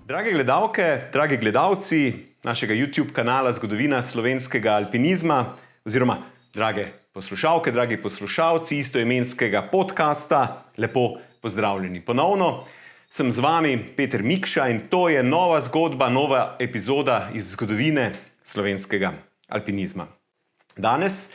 Drage gledalke, dragi gledalci našega YouTube kanala Zgodovina slovenskega alpinizma, oziroma drage poslušalke, dragi poslušalci istoimenskega podcasta, lepo pozdravljeni ponovno. Sem z vami Peter Mikša in to je nova zgodba, nova epizoda iz zgodovine slovenskega alpinizma. Danes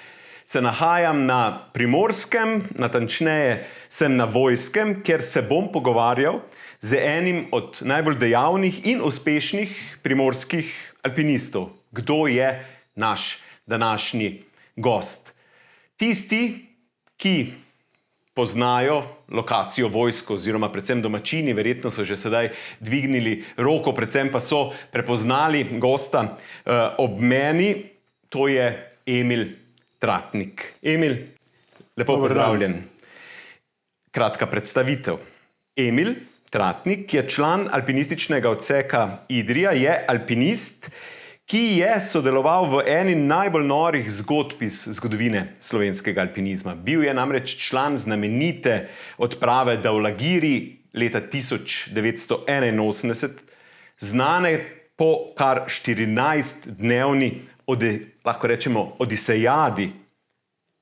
se nahajam na Primorskem, natančneje sem na Vojskem, kjer se bom pogovarjal z enim od najbolj dejavnih in uspešnih primorskih alpinistov. Kdo je naš današnji gost? Tisti, ki poznajo lokacijo Vojsko, oziroma predvsem domačini, verjetno so že sedaj dvignili roko, predvsem pa so prepoznali gosta ob meni, to je Emil Tratnik. Emil, lepo pozdravljen. Kratka predstavitev. Emil Tratnik je član alpinističnega odseka Idrija, je alpinist, ki je sodeloval v eni najbolj norih zgodb iz zgodovine slovenskega alpinizma. Bil je namreč član znamenite odprave Davlagiri leta 1981, znane po kar 14-dnevni lahko rečemo odisejadi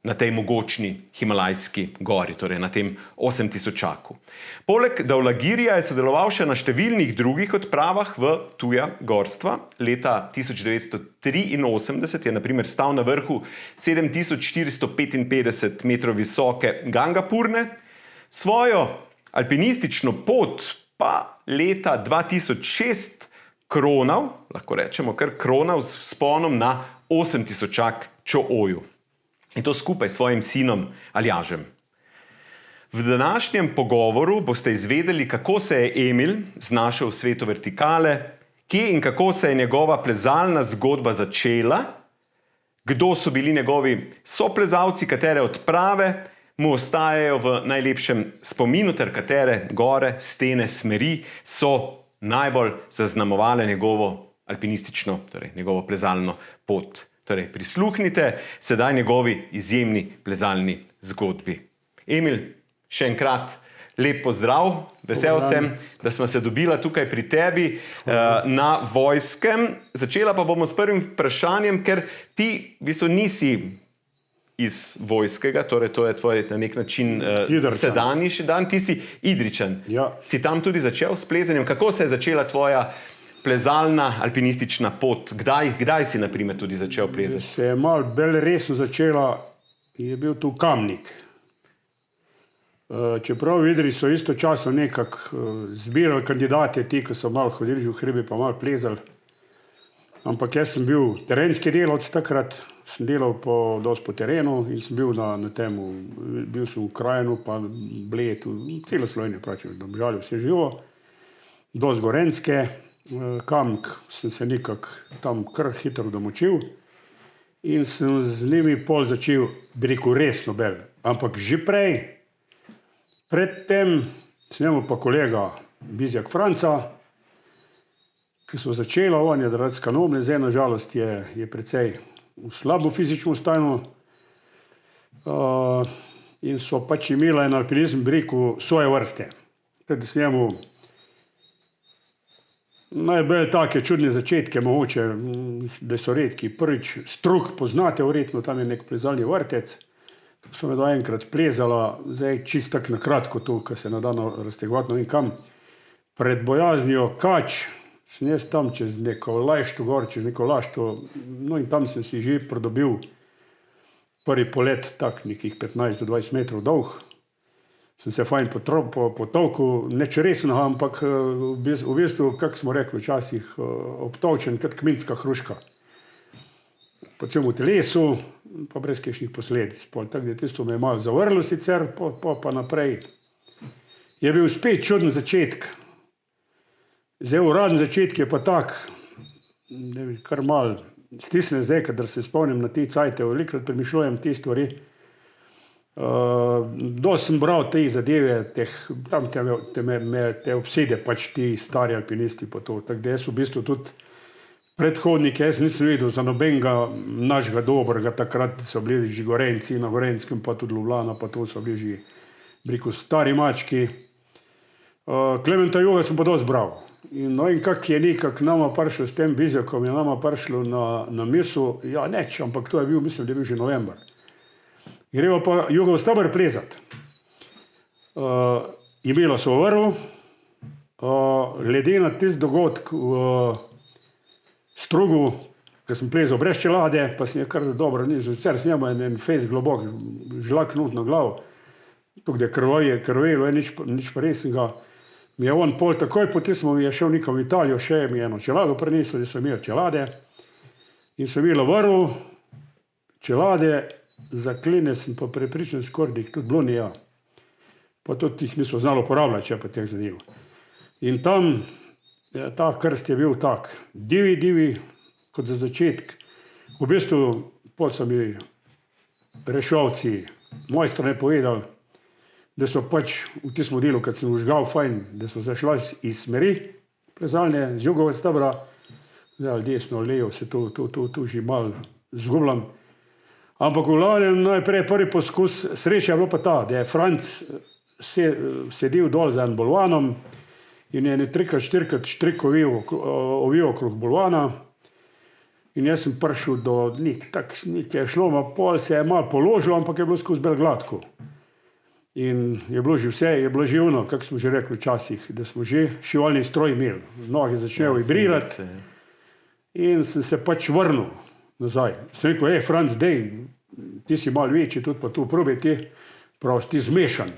na tej mogočni Himalajski gori, torej na tem 8000-čaku. Poleg Davlagirija je sodeloval še na številnih drugih odpravah v tuja gorstva. Leta 1983 je na primer stal na vrhu 7455 metrov visoke Gangapurne. Svojo alpinistično pot pa leta 2006 kronal, lahko rečemo kar kronal s vzponom na 8000-čak Čo-Oju. In to skupaj s svojim sinom Aljažem. V današnjem pogovoru boste izvedeli, kako se je Emil znašel v svetu vertikale, kje in kako se je njegova plezalna zgodba začela, kdo so bili njegovi soplezalci, katere odprave mu ostajajo v najlepšem spominu, ter katere gore, stene, smeri so najbolj zaznamovale njegovo alpinistično, torej njegovo plezalno pot. Torej, prisluhnite sedaj njegovi izjemni plezalni zgodbi. Emil, še enkrat lep pozdrav. Vesel sem, da smo se dobila tukaj pri tebi na Vojskem. Začela pa bomo s prvim vprašanjem, ker ti v bistvu nisi iz Vojskega, torej to je tvoj na nek način sedanji dan, ti si Idrijčan. Ja. Si tam tudi začel s plezanjem. Kako se je začela tvoja plezalna alpinistična pot? Kdaj si na primer tudi začel plezati? Se je malo bolj resno začela, je bil tu Kamnik. Čeprav v Idriji so istočasno nekako zbirali kandidate, ti, ki so malo hodili v hribi, pa malo plezali. Ampak jaz sem bil terenski delavec takrat, sem delal dosti po terenu in sem bil na temu, bil sem v Krajinu, pa Bled, celo Slovenijo pravi, da obžalil vse živo, dosti gorenjske. Kamnik sem se nekako tam kar hitro domočil in sem z njimi pol začel, bi rekel, resno bolj. Ampak že predtem sem imel pa kolega Bizjak Franca, ki so začela, on je dradska noble, zdaj na žalost je precej v slabo fizično stanju in so pač imela en alpinizem, bi rekel, svoje vrste. Tudi sem imel najbolj take čudne začetke, mogoče, da so redki. Prvič, Strug poznate verjetno, tam je nek plezalni vrtec. To so me da enkrat plezala, zdaj čisto tako na kratko to, ko se nadano raztegovati, ne vem kam. Pred bojaznijo Kač, sem jaz tam čez neko lajšto gor, čez neko lašto, no in tam sem si že pridobil prvi polet, tak nekih 15 do 20 metrov dolg. Sem se fajn potolkel, neč resno, ampak v bistvu, kako smo rekli včasih, obtovčen kot kminska hruška. Po celemu telesu, pa brez kakšnih posledic. Tako da tisto me je malo zavrlo sicer, pa naprej. Je bil spet čuden začetek. Zdaj uraden začetek je pa tak, kar malo stisne zdaj, kadar se spomnim na te cajte, velikrat premišljujem te stvari. Dosti sem bral te zadeve, tam te obsede pač ti stari alpinisti pa to. Tako da jaz v bistvu tudi predhodnike, jaz nisem videl za nobenega našega dobrega, takrat so bili že Gorenjci na Gorenjskem, pa tudi Ljubljana, pa to so bili že, bi rekel, stari mački. Klementa Juga sem pa dosti bral. In no in kak je nekak nama prišel s tem Bizjakom, je nama prišlo na misel, ja neč, ampak to je bil, mislim, da je bil že november. Gremo pa Jugov steber plezat. Imelo so vrv, glede na tisti dogodek v Strugu, ko sem plezal brez čelade, pa sem je kar dobro, sicer snema en fejs globok, žlak nut na glavo, tukaj da je krvelo, nič pa resnega. Mi je on pol takoj potisnil, mi je šel nekam v Italijo, še mi je eno čelado prinesel, da so imeli čelade. In so imeli vrv, čelade, zakline sem pa prepričan skoraj, da jih tudi bilo nija. Pa tudi jih niso znali uporabljati, če pa teh zadev. In tam, ta krst je bil tak, divi, kot za začetek. V bistvu, pol so mi reševalci, mojstra ne povedali, da so pač v tistem delu, kad sem užgal fajn, da so zašla iz smeri plezalne, z Jugove stebra, zdaj desno, levo, se tu že malo zgubljam. Ampak v glavnem najprej prvi poskus, sreča je bilo pa ta, da je Franc sedel dol za en bolvanom in je 3x4 štrik ovil okrog bolvana. In jaz sem prišel do nekaj je šlo, pol se je malo položil, ampak je bilo skozi bel gladko. In je bilo že vse, je bilo že ono, kako smo že rekli včasih, da smo že šivalni stroj imeli. Noge začnejo vibrirati in sem se pač vrnil nazaj. Sem rekel, Franc, dej, ti si malo večji, tudi pa tu probaj ti, prav, si zmešan.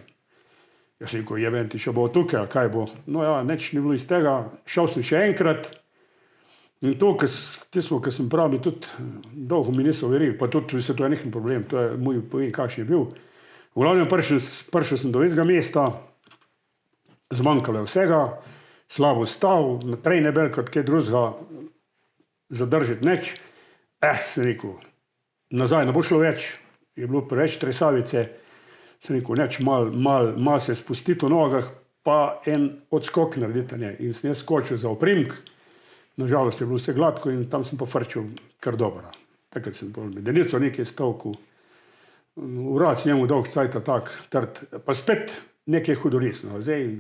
Jaz sem rekel, vem ti, še bo tukaj, ali kaj bo. No ja, nič ni bilo iz tega, šel sem še enkrat in to, ko sem pravi, tudi dolgo mi niso verili, pa tudi se to je nekaj problem, to je moj povem, kakšen je bil. V glavnem prišel sem do istega mesta, zmanjkalo je vsega, slabo stav, na trej ne bil kot kaj drugega zadržati neč. Sem rekel, nazaj ne bo šlo več, je bilo preveč tresavice, sem rekel, neč, mal se spustiti v nogah, pa en odskok narediti, ne. In sem jaz skočil za oprimk, nažalost je bilo vse gladko in tam sem pa frčil kar dobro. Takrat sem pol medenico nekaj stavkal, vrat s njemu dolg cajta tak trd, pa spet nekaj hudoresno. Zdaj,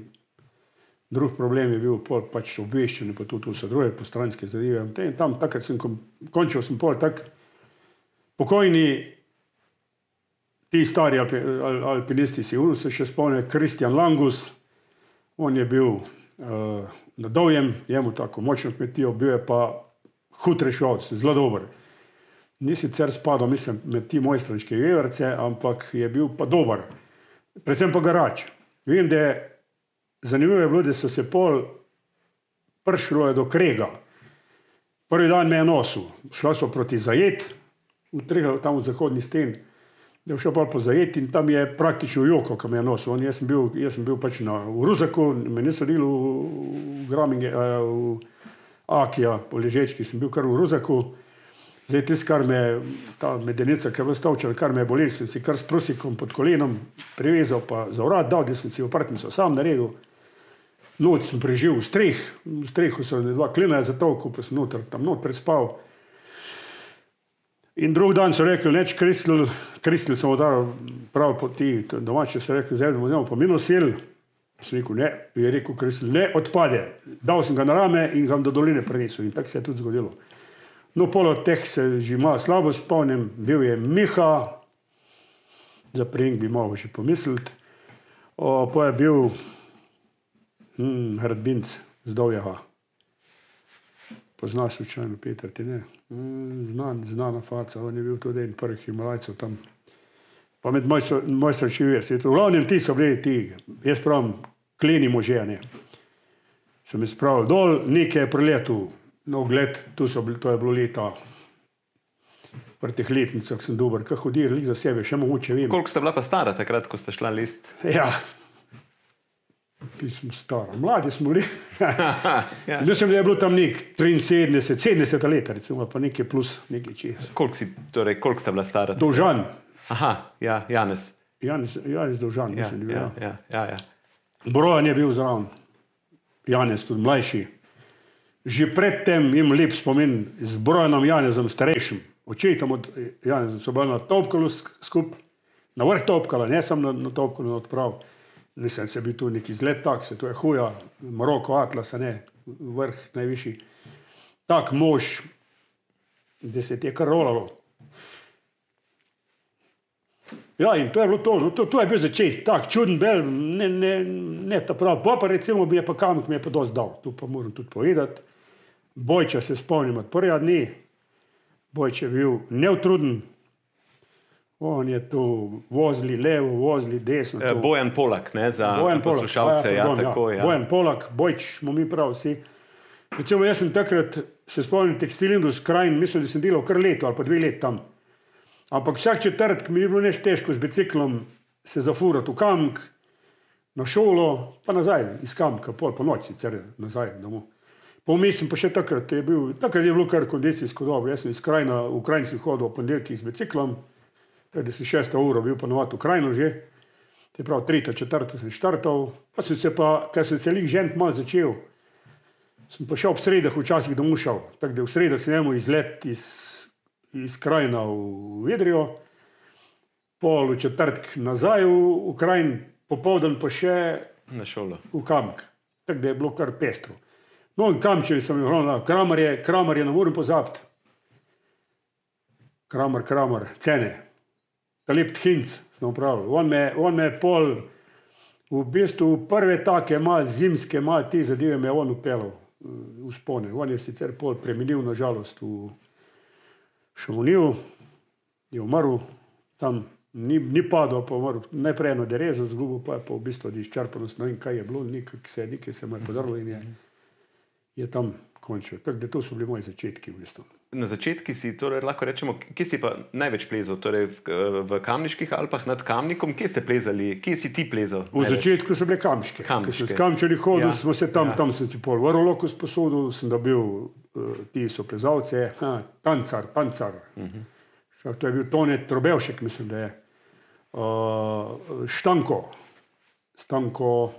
drug problem je bil pol pač obveščen, pa tudi vse druge postranske zadeve. In tam, takrat sem končal sem pol tak pokojni, ti stari alpinisti si se še spomne, Kristjan Langus, on je bil na Dovjem, jemu tako močno kmetijo, bil je pa hud reševalec, zelo dober. Ni sicer spadal, mislim, med ti mojstrančke veverce, ampak je bil pa dober. Predvsem pa garač. Vem, da je zanimivo je bilo, da so se pol prišlo je do Krega. Prvi dan me je nosil. Šla so proti Zajet, tam v zahodni sten, da je šel pa po Zajet in tam je praktično jokal, ko me je nosil. Jaz sem bil pač v Ruzaku, me niso deli v Akija, po Ležečki, sem bil kar v Ruzaku. Zdaj tisto, kar me, ta medenica, ki je bila stavčala, kar me je bolel, sem si kar s prusikom pod kolenom privezal, pa za vrat dal, da sem si oprtnico sam naredil. Noč sem preživel v strehu so dva klina zatovku, pa sem tam not prespal. In drug dan so rekli, neč Kristel sem odal prav po ti domače, so rekli, zdaj bomo pa minus sel. Sem rekel, ne, je rekel Kristel, ne odpade. Dal sem ga na rame in ga do doline prinesel in tako se je tudi zgodilo. No, pol od teh se že malo slabo spomnim, bil je Miha, za prijeng bi mogel še pomisliti, pa je bil Hrdbinc z Dovjega. Poznaš slučajno, Peter, ti ne? Znana faca, on je bil tudi en prvih Himalajcev tam. Pa med mojstrančki versi. V glavnem ti so bili ti, jaz pravim, kleni možje, ne. So me spravili dol, nekaj je priletel, no, gled, to je bilo leta, pri teh letnicah sem dober, kaj hodir, lik za sebe, še mogoče vem. Koliko ste bila pa stara takrat, ko ste šla list? Ja, smo stara, mladi smo bili. Ja. Mislim, da je bilo tam nek 73, 70 leta, recimo, pa nekaj plus, nekaj čez. Koliko ste bila stara? Dovžan. Aha, ja, Janez. Janez Dovžan, mislim, da je bil. Ja. Brojan je bil zraven, Janez tudi mlajši. Že predtem imam lep spomin z Brojanom Janezom starejšim. Očetom od Janezom so bili na Topkalu skup, na vrh Topkala, ne sam na Topkalu, na odprav. Nisem se bil tu neki izlet tak, se to je huja, Maroko, Atlasa, ne. vrh najvišji. Tak mož, da se ti je kar rolalo. Ja, in to je bilo to, no, to je bil začetek, tak čuden bel, ne ta prav. Pa recimo mi je pa Kamnik mi je pa dosti dal, tu pa moram tudi povedati. Bojča se spomnim od prvega dne, Bojč je bil neutruden, on je tu vozili levo, vozili desno. Bojan Polak, ne, za poslušalce. Bojan Polak, Bojč smo mi prav vsi. Recimo jaz sem takrat, se spomnim, Tekstilindus Krajin, mislim, da sem delal kar leto ali pa 2 leti tam. Ampak vsak četrtek mi ni bilo nič težko z biciklom se zafurati v Kamnik, na šolo, pa nazaj iz Kamnika, pol po noči, sicer nazaj domov. Pa vmes sem pa še takrat je bilo kar kondicijsko dobro. Jaz sem iz Krajina, v Krajin sem hodil v ponedeljkih z biciklom, da sem 6. uro bil ponovadi v Krajinu že, te prav 3., 4. sem štartal, pa sem se pa, ker sem se lik žent malo začel, sem pa šel ob sredah včasih domov šel, tako da v sredah sem imel izlet iz Krajina v Idrijo, pol v četrtek nazaj v Krajin, popoldan pa še na šolo v Kamnik, tako da je bilo kar pestro. No in Kamčevi sem jih, Kramarje ne morem pozabiti. Kramar, Cene. Talib Thinc smo upravili. On me pol, v bistvu prve take malo zimske, malo te zadeve me je on upeljal v spone. On je sicer pol preminil na žalost v Šamoniju, je umrl, tam ni padel, pa umrl najprej eno derezo zgubil, pa je pa v bistvu izčrpanost, ne vem kaj je bilo, nekaj se mu je podarilo in je tam končil. Tako da to so bili moji začetki v bistvu. Na začetki si, torej lahko rečemo, kje si pa največ plezal? Torej v Kamniških Alpah nad Kamnikom, kje ste plezali, kje si ti plezal? V začetku so bile Kamniške. Ko sem s Kamčani hodil, smo se tam sem si pol vroloko sposodil, sem dobil ti so plezalce, Tancar. To je bil Tone Trobevšek, mislim, da je. Stanko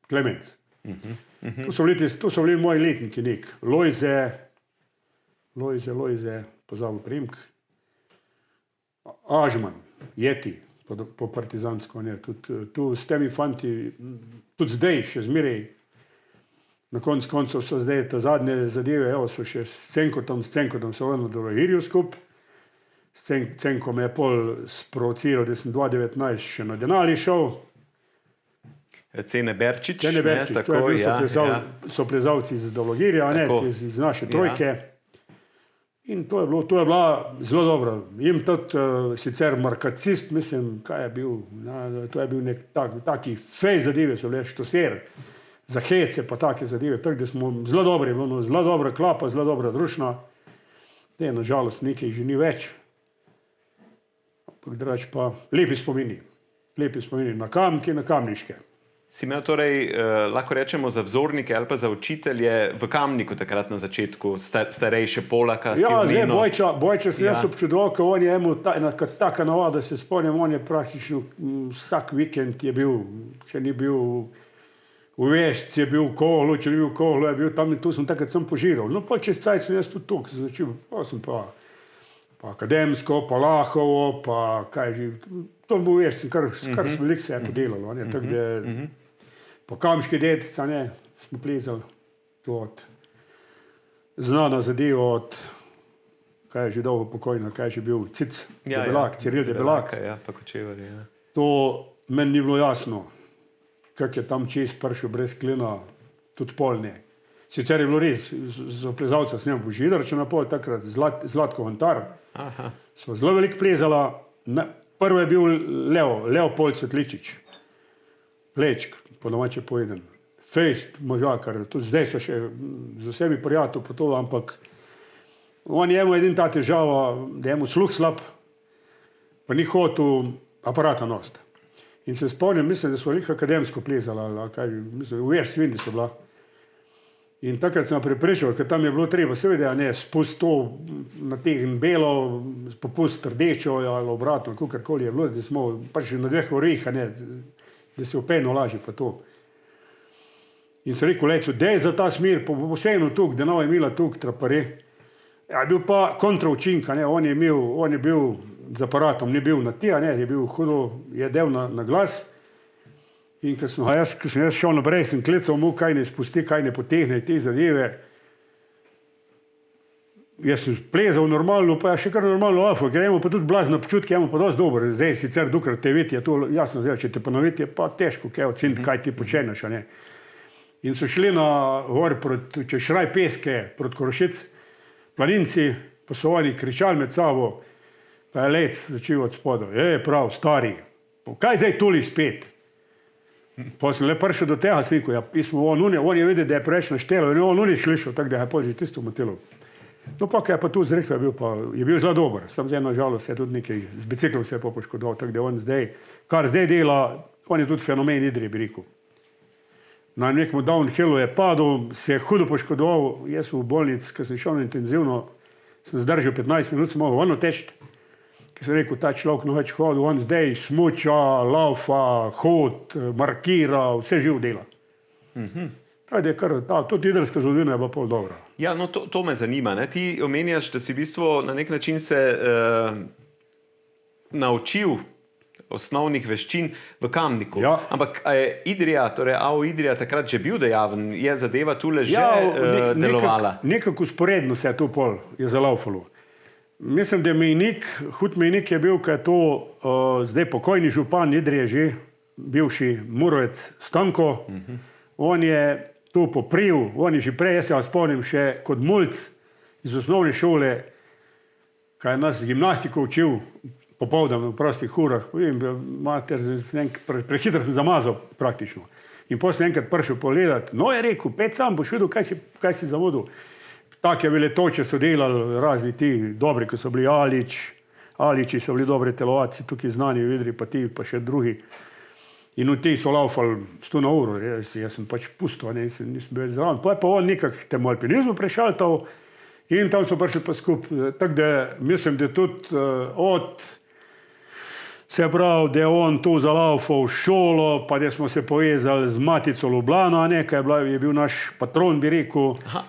Klemenc. To so bili moji letniki nek. Lojze, pozabil priimk. Ažman, Jeti, po partizansko, ne. Tu s temi fanti, tudi zdaj, še zmeraj, na koncev so zdaj te zadnje zadeve, evo, so še s Cenkotom so vrnili do Irju skup. Cenko me je pol sprovociral, da sem 2019 še na Denali šel. Cene Berčič, tako, so plezalci iz Dologirja, iz naše trojke. In to je bila zelo dobra. Jim tudi sicer markacist, mislim, kaj je bil, to je bil nek taki fej zadeve, so bile štoser, za hece pa take zadeve, tako da smo zelo dobri, zelo dobra klapa, zelo dobra družina. Nažalost nekaj že ni več. Ampak drugače pa lepi spomini na Kamnike, na Kamniške. Si imel torej, lahko rečemo, za vzornike ali pa za učitelje v Kamniku takrat na začetku, starejše Polaka? Ja, zdaj Bojča sem jaz občudoval, ker on je imel taka navada, se spomnim, on je praktično vsak vikend je bil, če ni bil v Vešci, je bil v Kohlu, če ni bil v Kohlu, je bil tam in tu sem takrat sem požiral. No, pa čez cajt sem jaz tudi tukaj začel, pa sem pa Akademsko, pa Lahovo, pa kaj že, to bo Vešci, kar smo lik se je podelalo, tako da po Kamniški Dedica, smo plezali, to od znana zadeva od, kaj je že dolgo pokojna, kaj je že bil Cic, Ciril Debelak. Pa Kočevar, ja. To meni ni bilo jasno, kak je tam čez prišel brez klina, tudi pol ne. Sicer je bilo res, za plezalca s njim Božidar, če napol takrat, Zlatko Vantar, so zelo veliko plezala. Prvo je bil Leopold Svetličič, Lečk, po domače povedan, fejst možakar, tudi zdaj so še z vsemi prijatelji potoval, ampak on je imel edin ta težava, da je imel sluh slab, pa ni hotel aparata nositi. In se spomnim, mislim, da so veliko akademsko plezala, ali kaj, mislim, v Vešci vidim, da so bila. In takrat sem prepričal, ker tam je bilo treba, seveda, spust to na tehn belo, popust rdečo ali obratno, kakorkoli je bilo, da smo prišli na 2 orih, da se openo laži pa to. In sem rekel, Lecu, dej za ta smer, pa vseeno tuk, da nova je imela tuk trapare. Ja, je bil pa kontra učinka, on je bil z aparatom, ni bil na tija, je bil hudo, je del na glas. In ko sem jaz šel naprej, sem klical mu, kaj ne spusti, kaj ne potehne te zadeve. Jaz sem plezal normalno, pa še kar normalno lafo, ker imamo pa tudi blazno občutke, imamo pa dosti dober. Zdaj sicer dokrat te vidi, je to jasno zdaj, če te ponoviti, je pa težko kaj oceniti, kaj ti počeneš, a ne. In so šli na gor čez Šraj Peske, proti Korošic, planinci, pa so oni kričali med sabo, pa je lec začel od spoda. Prav, stari, kaj zdaj tuli spet? Pa sem le prišel do tega, sem rekel, ja, pismo, on je videl, da je preveč naštelo, in on ni slišal, tako da je pol že tisto motilo. No, pa kaj je pa tu zrekel, je bil zelo dober, sam zdaj na žalost se je tudi nekaj, z biciklom se je poškodoval, tako da on zdaj, kar zdaj dela, on je tudi fenomen Idrije, bi rekel. Na nekem downhillu je padel, se je hudo poškodoval, jaz v bolnici, ko sem šel na intenzivno, sem zdržal 15 minut, sem mogel teči, ker sem rekel, ta človek no več hodil, on zdaj smuča, laufa, hod, markira, vse živ dela. Tajde, tudi idrska zgodovina je bila pol dobra. Ja, no to me zanima. Ne? Ti omenjaš, da si v bistvu na nek način se naučil osnovnih veščin v Kamniku. Ja. Ampak a je Idrija, torej AO Idrija takrat že bil dejaven? Je zadeva tule že delovala? Nekako usporedno se je to pol je zalaufalo. Mislim, da mejnik, hud mejnik je bil, ko je to zdaj pokojni župan Idrije že, bivši Murovec Stanko. On je to popril, on je že prej, jaz se vas spomnim še kot mulc iz osnovne šole, kaj je nas gimnastiko učil, popoldan v prostih urah, prehitro sem zamazal praktično. In potem sem enkrat prišel pogledat, no je rekel, sam boš videl, kaj si zamudil. Take veletoče so delali razni ti dobri, ko so bili Aliči so bili dobri telovadci, tukaj znani v Idriji, pa ti, pa še drugi. In v tej so laufali 100 na uro, jaz sem pač pustil, nisem bil zraven. Pa je pa on nekak temu alpinizmu prešaltal in tam so prišli pa skupaj. Tako da mislim, da tudi se pravi, da je on tu zalaufal šolo, pa da smo se povezali z Matico Ljubljana, kaj je bil naš patron, bi rekel. Aha,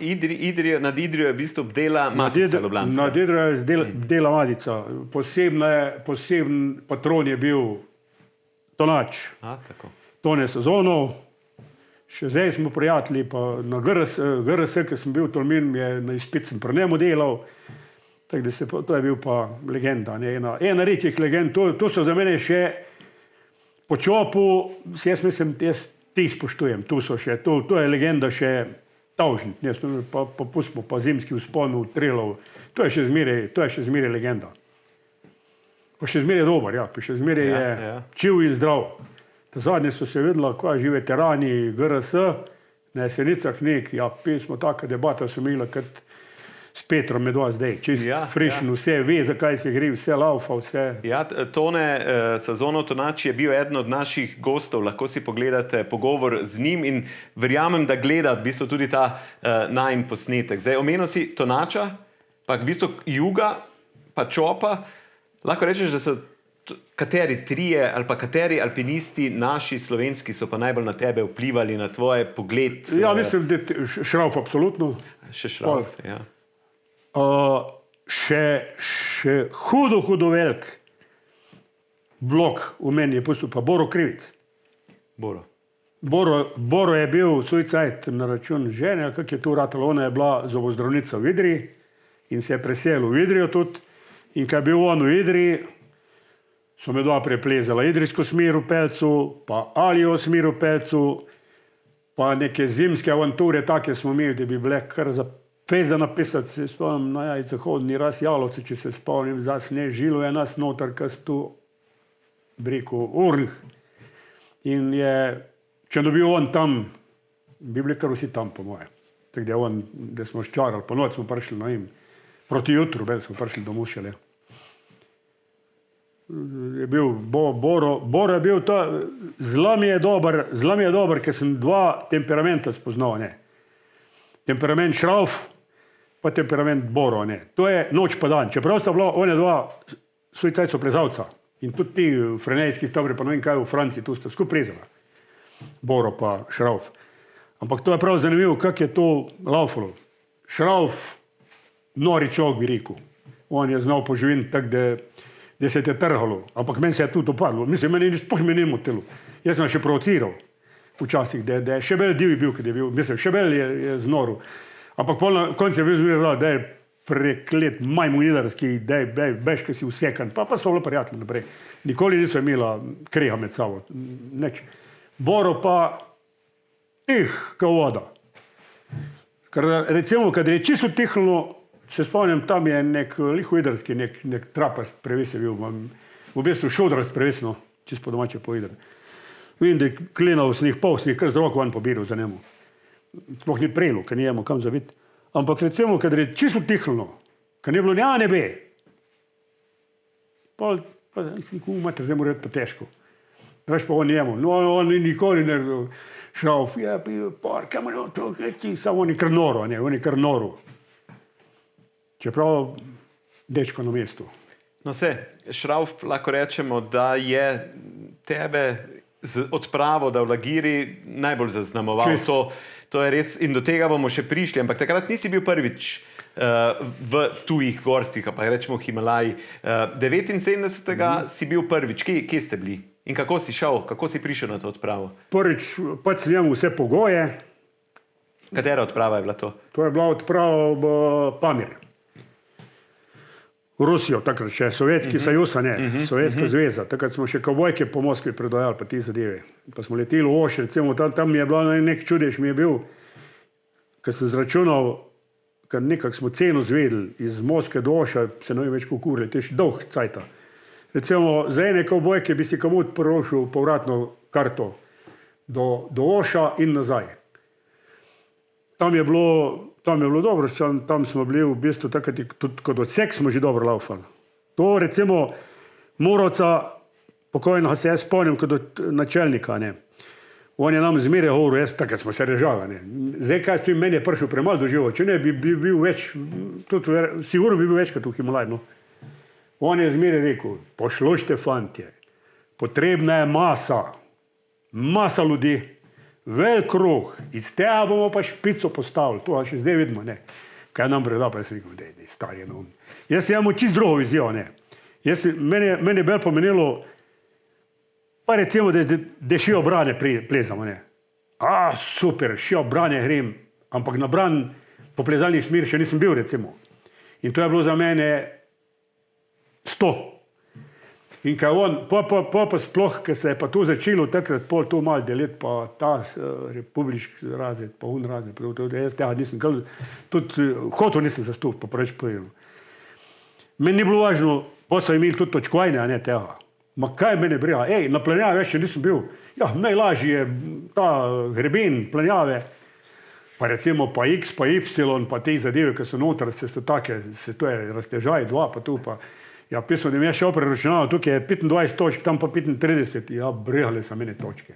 nad Idrijo je v bistvu bdela Matica Ljubljanska. Nad Idrijo je bdela Matica. Poseben patron je bil Tonač, Tone Sezonov, še zdaj smo prijatelji, pa na GRS, ki sem bil v Tolminu, na izpit sem pri njemu delal, tako da to je bil pa legenda, ena redkih legend, to so za mene še po Čopu, jaz mislim, jaz ti spoštujem, to je legenda še Tavžent, pa pustimo, pa Zimski vzpon v Trilov, to je še zmeraj legenda. Pa še zmeraj je dober, pa še zmeraj je čiv in zdrav. Ta zadnje so se videla, kaj že veterani GRS, na Jesenicah pismo, taka debata so imela kot s Petrom medva zdaj, čist frišen, vse ve, zakaj se gre, vse laufa, vse. Ja, Tone Sezonov Tonač je bil eden od naših gostov, lahko si pogledate pogovor z njim in verjamem, da gleda v bistvu tudi ta najin posnetek. Zdaj, omenil si Tonača, pa v bistvu Juga, pa Čopa. Lahko rečeš, da so kateri trije ali pa kateri alpinisti naši slovenski so pa najbolj na tebe vplivali, na tvoje pogled? Ja, mislim, da Šrauf absolutno. Še Šrauf, ja. Še hudo velik blok v meni je pustil pa Boro Krivic. Boro je bil svoj cajt na račun žene, kako je to ratalo, ona je bila zobozdravnica v Idriji in se je preselil v Idrijo tudi. In ko je bil on v Idriji, so me dva preplezala idrijsko smer v Pelcu, pa Alijo smer v Pelcu, pa neke zimske avanture, take smo imeli, da bi bile kar za feza napisati, se spomnim, zahodni raz Jalovci, če se spomnim, zasne žilo je nas noter, kas tu breku Urnih. In če dobil on tam, bi bili kar vsi tam, po moje. Tako da smo ščarali, po noč smo prišli na im. Proti jutru smo prišli domov šele. Je bil Boro je bil to, zelo mi je dober, ker sem dva temperamenta spoznal, Temperament Šrauf, pa temperament Boro, To je noč pa dan. Čeprav sta bila one dva svoj cajt so plezalca. In tudi ti frenejski stavri, pa ne vem kaj v Franciji, tu sta skupaj plezala. Boro pa Šrauf. Ampak to je prav zanimivo, kako je to laufalo. Šrauf, nori človek, bi rekel. On je znal poživiti tako, da da se je trhalo, ampak meni se je tudi upadlo. Mislim, meni sploh me ni motilo. Jaz sem še provociral včasih, da je še bolj divji bil, kot je bil. Mislim, še bolj je znoril. Ampak pol na koncu je bil zmeraj, da je preklet majmunidarski, da je bež, ki si vsekan. Pa so bili prijatelji naprej. Nikoli niso imela kreha med sabo. Neč. Boro pa tih, kao voda. Ker recimo, kad je čisto tihnilo, se spomnim, tam je nek lihoidarski, nek trapast previs je bil, v bistvu šodrast previsno, čisto po domače povedano. Vidim, da je klinal snih, pol snih, kar z roko van pobiral za njemu. Sploh ni prejelo, ker nijemo kam zaviti. Ampak recimo, kad je čisto tihnilo, kad ni bilo nja nebe, pa si mater, zdaj mora biti pa težko. Veš pa on njemu, no on nikoli ne Šrauf, je bil porka, to je samo oni kar noro, ne, oni kar noro. Čeprav dečko na mestu. No se, Šrauf lahko rečemo, da je tebe z odpravo da v Lagiri najbolj zaznamoval. To je res, in do tega bomo še prišli, ampak takrat nisi bil prvič v tujih gorskih, pa rečemo Himalaji. 79. si bil prvič. Kje ste bili? In kako si šel, kako si prišel na to odpravo? Prvič pač sem imel vse pogoje. Katera odprava je bila to? To je bila odprava v Pamir. V Rusijo, takrat še, Sovjetski sajuz, ne, Sovjetska zveza. Takrat smo še kavbojke po Moskvi predajali, pa ti zadeve. Pa smo leteli v Oš, recimo, tam je bilo nek čudež, mi je bil, kad sem zračunal, kad nekak smo ceno zvedeli, iz Moskve do Oša, se ne vem več kukurili, to je še dolg cajta. Recimo, za ene kavbojke bi si komod prorošil povratno karto do Oša in nazaj. Tam je bilo dobro, tam smo bili v bistvu takrat, tudi kot odsek smo že dobro laufali. To recimo Murovca, pokojnega se jaz spomnim kot od načelnika, ne. On je nam zmeraj govoril, takrat smo se režali, ne. Zdaj, kaj s tem meni je prišel premalo doživel, če ne bi bil več, tudi sigurno bi bil večkrat v Himalaju, no. On je zmeraj rekel, poslušajte fantje, potrebna je masa ljudi, velik kruh, iz tega bomo pa špico postavili, to še zdaj vidimo, ne. Kaj nam preda, pa jaz rekel, da je star je na um. Jaz imam čisto drugo vizijo, ne. Meni je bolj pomenilo, pa recimo, da šijo brane plezamo, ne. Super, šijo brane grem, ampak na bran po plezalnih smer še nisem bil, recimo. In to je bilo za mene 100. In kaj on, pa sploh, ker se je pa to začelo, takrat pol to malo deliti, pa ta republiški razred, pa un razred, jaz tega nisem, tudi hotel nisem zastupiti, pa preč povedal. Meni ni bilo važno, pa so imeli tudi točkovanje, a ne tega. Ma kaj mene briga, na planjavi več še nisem bil. Ja, najlažje je ta greben, planjave, pa recimo pa X, pa Y, pa te zadeve, ki so noter, se so take, to je raztežaj, 2, pa tu pa. Ja, pismo, da mi je šel preračunal, tukaj je 25 točk, tam pa 35, ja, brigale so mene točke.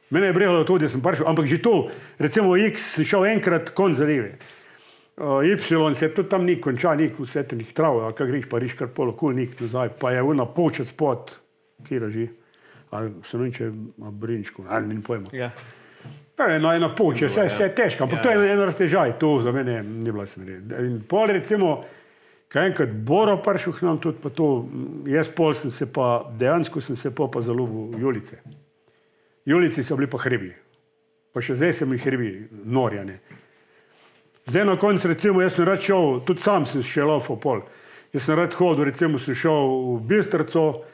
Mene je brigalo to, da sem prišel, ampak že to, recimo X šel enkrat konc zadeve. Y se tudi tam ni končal, nik v svetenih trav, ali kak greš pa riš kar pol okol nik nazaj, pa je ona počet spod, kjera že, ali se ne vem, če Brinčko, ali ni pojma. Ja. Ena počet, vse je težko, ampak to je en raztežaj, to za mene ni bila smeri. In pol recimo, kaj enkrat Boro prišel k nam tudi pa to, jaz pol sem se pa, dejansko sem se pa zaljubil Julice. Julici so bili pa hribi. Pa še zdaj sem jih hribi, norja, ne. Zdaj na koncu recimo, jaz sem rad šel, tudi sam sem še laufal pol. Jaz sem rad hodil, recimo sem šel v Bistrico,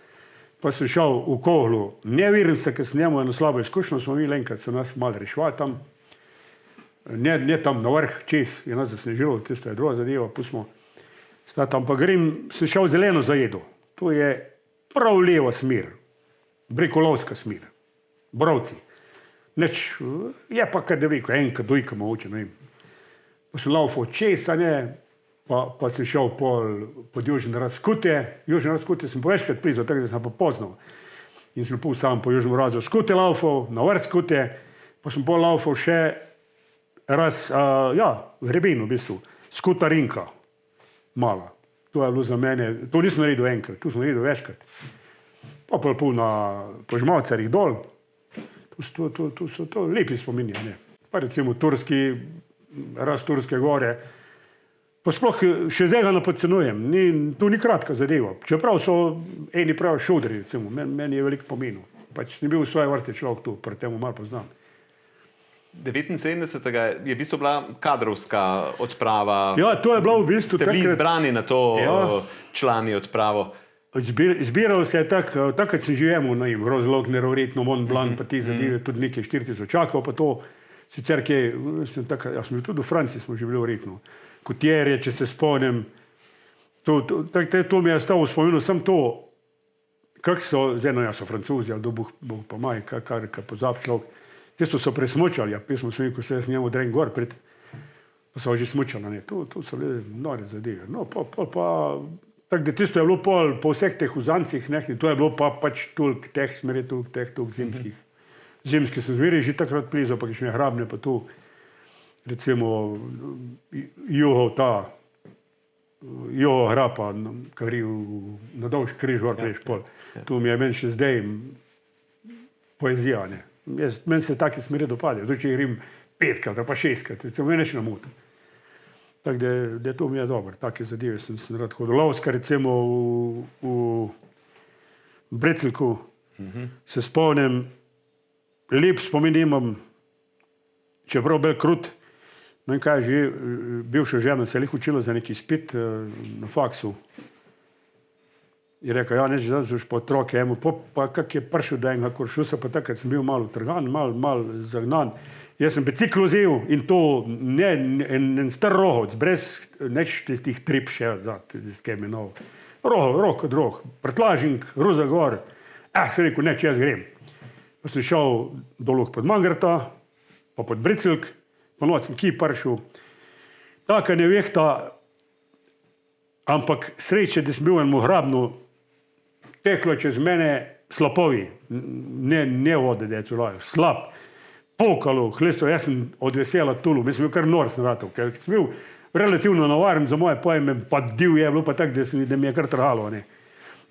pa sem šel v Kohlu. Ne vidim se, ker sem njemu eno slabo izkušnjo, smo imeli enkrat, so nas malo rešvali tam. Ne tam na vrh, čez, je nas zasnežilo, tisto je druga zadeva, pustimo. Tam pa grem, sem šel zeleno zajedo. To je prav leva smer, Brikolovska smer, Borovci. Neč, je pa kad je rekel, enka, dojka mogoče, ne vem. Pa sem laufal čez, ne, pa sem šel pod Južne razkute. Južne razkute sem pa večkrat plizal, tako da sem pa poznal. In sem pol sam po Južnem razu skute laufal, na vrh skute, pa sem pol laufal še v hrebenu v bistvu, skuta Rinka. Mala. To je bilo za mene, to nisem naredil enkrat, to sem naredil večkrat. Pa pol po Žmavcarjih dol. To so to lepi spomini, ne. Pa recimo Turske gore, Pa sploh še zdaj ga ne podcenujem. To ni kratka zadeva. Čeprav so eni pravi šudri, recimo. Meni je veliko pomenil. Pač sem bil v svoje vrste človek tu, pri temu malo poznam. 79. je v bistvu bila kadrovska odprava. Ja, to je bilo v bistvu Ste bili izbrani na to člani odpravo. Zbiral se je takrat sem živel, Rozlog, Nerovretno, Mont Blanc, pa ti zadeve, tudi nekaj 4000 čakal, pa to sicer kje, smo bili tudi v Franciji, smo že bili verjetno. Kotjerje, če se spomnim, to mi je ostalo v spominu, sem to, kak so, zdaj so Francozi, ali Bog pa maj, kar pozab človek, tisto so presmučali, pismo sem rekel, se jaz njemu dren gor pred, pa so že smučali, to so bile nore zadeve. No, tako da tisto je bilo po vseh teh uzancih, to je bilo pač toliko teh smeri, toliko zimskih. Zimski sem zmeri že takrat plizal, pa kišne hrabne, pa tu, recimo, Joho Hrapa, kari na dolž križ gor prejš pol. Tu mi je meni še zdaj poezija, ne. Meni se taki smeri dopade, tudi če grem 5krat, pa 6krat, meni še namutim. Tako da to mi je dobro, take zadeve sem rad hodil. Lovska, recimo, v Brecelku, se spomnim, lep spomin imam, čeprav bil krut, no in kaj že, bivša žena se je lih učila za neki izpit na faksu. Je rekel, ja, neč zdaj pa otroke, pa kak je prišel do enega kuršusa, pa takrat sem bil malo utrgan, malo zagnan. Jaz sem bicikl vzel in to en star rohovc, brez neč tistih trip še odzad, kaj mi novo. Rok od rok, prtlažnik, ruza gor, sem rekel, neč jaz grem. Pa sem šel dolu pod Mangrata, pa pod Bricelk, pa noč sem kij prišel. Taka nevehta, ampak sreče, da sem bil enemu hrabnu, teklo čez mene slapovi, ne vode, da je culajo, slab, pokalo, hlesto, jaz sem od vesela tulu, mislim, kar nor sem ratov, ker sem bil relativno navaren za moje pojme, pa div je bilo pa tak, da mi je kar trhalo, ne.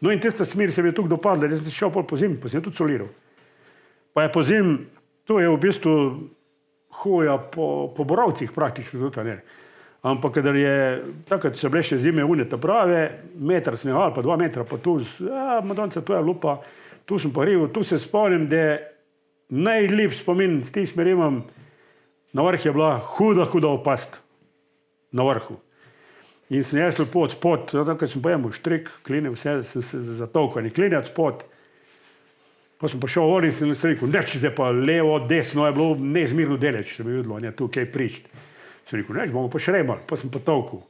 No in tista smer se mi je tukaj dopadla, da sem šel pol po zim, pa sem tudi soliral. Pa je po zim, to je v bistvu hoja po borovcih praktično tudi, ne. Ampak kadar je, takrat so bile še zime uneta prave, meter snega ali pa 2 metra, pa tu, madonca, to je lupa, tu sem pa revel, tu se spomnim, da najlep spomin s tih smeri imam, na vrh je bila huda opast, na vrhu. In sem jaz lepo od spod, takrat sem pa imel štrik, kline, vse, sem se zatolkal, kline od spod. Pa sem pa šel gor in sem se rekel, neč zdaj pa levo, desno, je bilo neizmirno deleč, se mi je videlo, tu kaj pričt. Sem rekel, neč, bomo pa šremal, pa sem pa tolkal.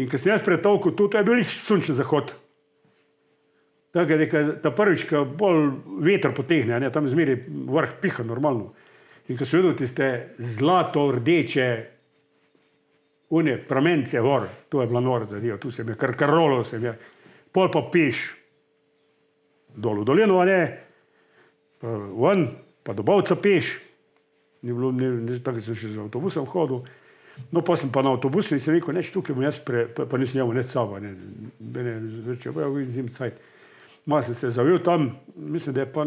In ko sem jaz pretolkal, to je bil sončni zahod. Tako da ta prvič, ko bolj veter potehne, tam zmeri vrh piha normalno. In ko sem videl tiste zlato rdeče pramence gor, to je bila nora zadeva, tu se mi je karolo, se mi je, pol pa peš dol v dolino, ven, pa do Bovca peš, ni bilo, tako sem še z avtobusom hodil, no pa sem pa na avtobusu in sem rekel, neč tukaj bom jaz pa nisem njemu neč sabo, mene zveče, pa ja, zim cajt. Malo sem se zavil tam, mislim, da je pa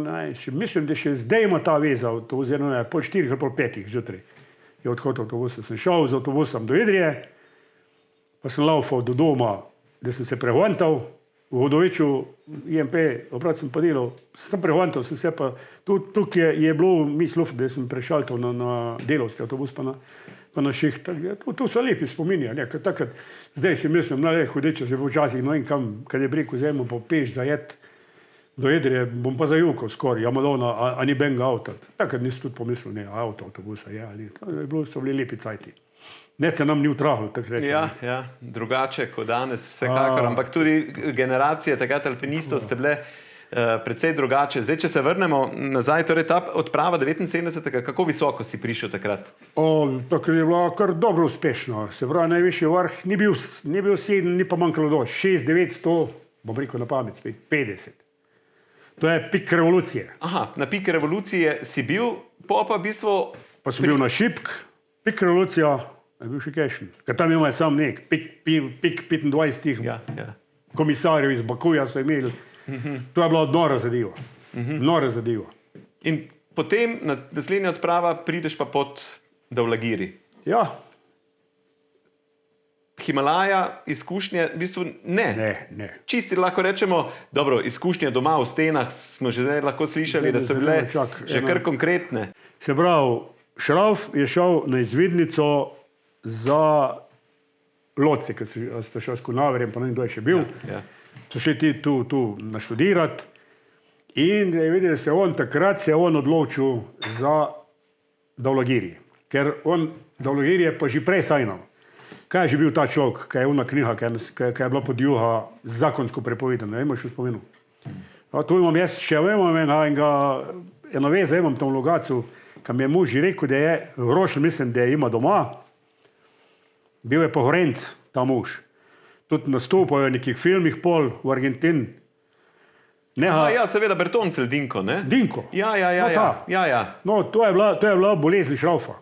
mislim, da še zdaj ima ta veza, oziroma je pol 4 ali pol 5 zjutraj je odhod avtobusa. Sem šel z avtobusom do Idrije, pa sem laufal do doma, da sem se prehvantal, v Hodoviču, IMP, obrat sem pa delal, sem prehvantal, sem se pa, tukaj je bilo mislov, da sem prešaltal na delovski avtobus, pa na šiht. To so lepi spomini, takrat, zdaj si mislim, Hodeče se bo včasih, no in kam, kad je breko zemljo, pa peš zajet do Idrije, bom pa zajukal skoraj, ja Madonna, a ni benga avta. Takrat nisem tudi pomislil, ne, avtobusa je, ali, so bili lepi cajti. Ne se nam ni utrahlo, tako reči. Ja, drugače kot danes, vsekakor, ampak tudi generacije takrat alpinistov ste bile precej drugače. Zdaj, če se vrnemo nazaj, torej ta odprava 79. Kako visoko si prišel takrat? Takrat je bila kar dobro uspešno. Se pravi, najvišji vrh ni bil 7, ni pa manjkalo do 6, 900, bom rekel na pamet, 50. To je pik revolucije. Aha, na pik revolucije si bil, pa v bistvu... Pa sem bil na Šipk, pik revolucija, je bil še kešen. Ker tam imajo sam nek, pik 25 komisarjev iz Bakuja so imeli. To je bila nora zadeva. Nora zadeva. In potem naslednja odprava prideš pa pod Davlagiri. Ja. Himalaja izkušnje v bistvu ne. Ne. Čisti lahko rečemo, dobro, izkušnje doma v stenah smo že zdaj lahko slišali, da so bile že kar konkretne. Se pravi, Šrauf je šel na izvidnico za Loce, ki ste šel s Kunaverjem, pa ne vem, kdo je še bil. Ja. So šli ti tu naštudirati in je videl, da se on takrat odločil za Davlagiri. Ker on Davlagiri je pa že prej sajnal. Kaj je že bil ta človek, kaj je ona knjiga, kaj je bila pod juha zakonsko prepovedana, imaš v spomenu. Tu imam jaz še eno veze imam tam v Logatcu, ki mi je muž že rekel, da je Grošelj, mislim, da je ima doma, bil je pa Gorenc, ta muž. Tudi nastopajo v nekih filmih pol v Argentini. Ja, seveda Bertoncel, Dinko, ne? Dinko. Ja. No, to je bila bolezen Šraufa.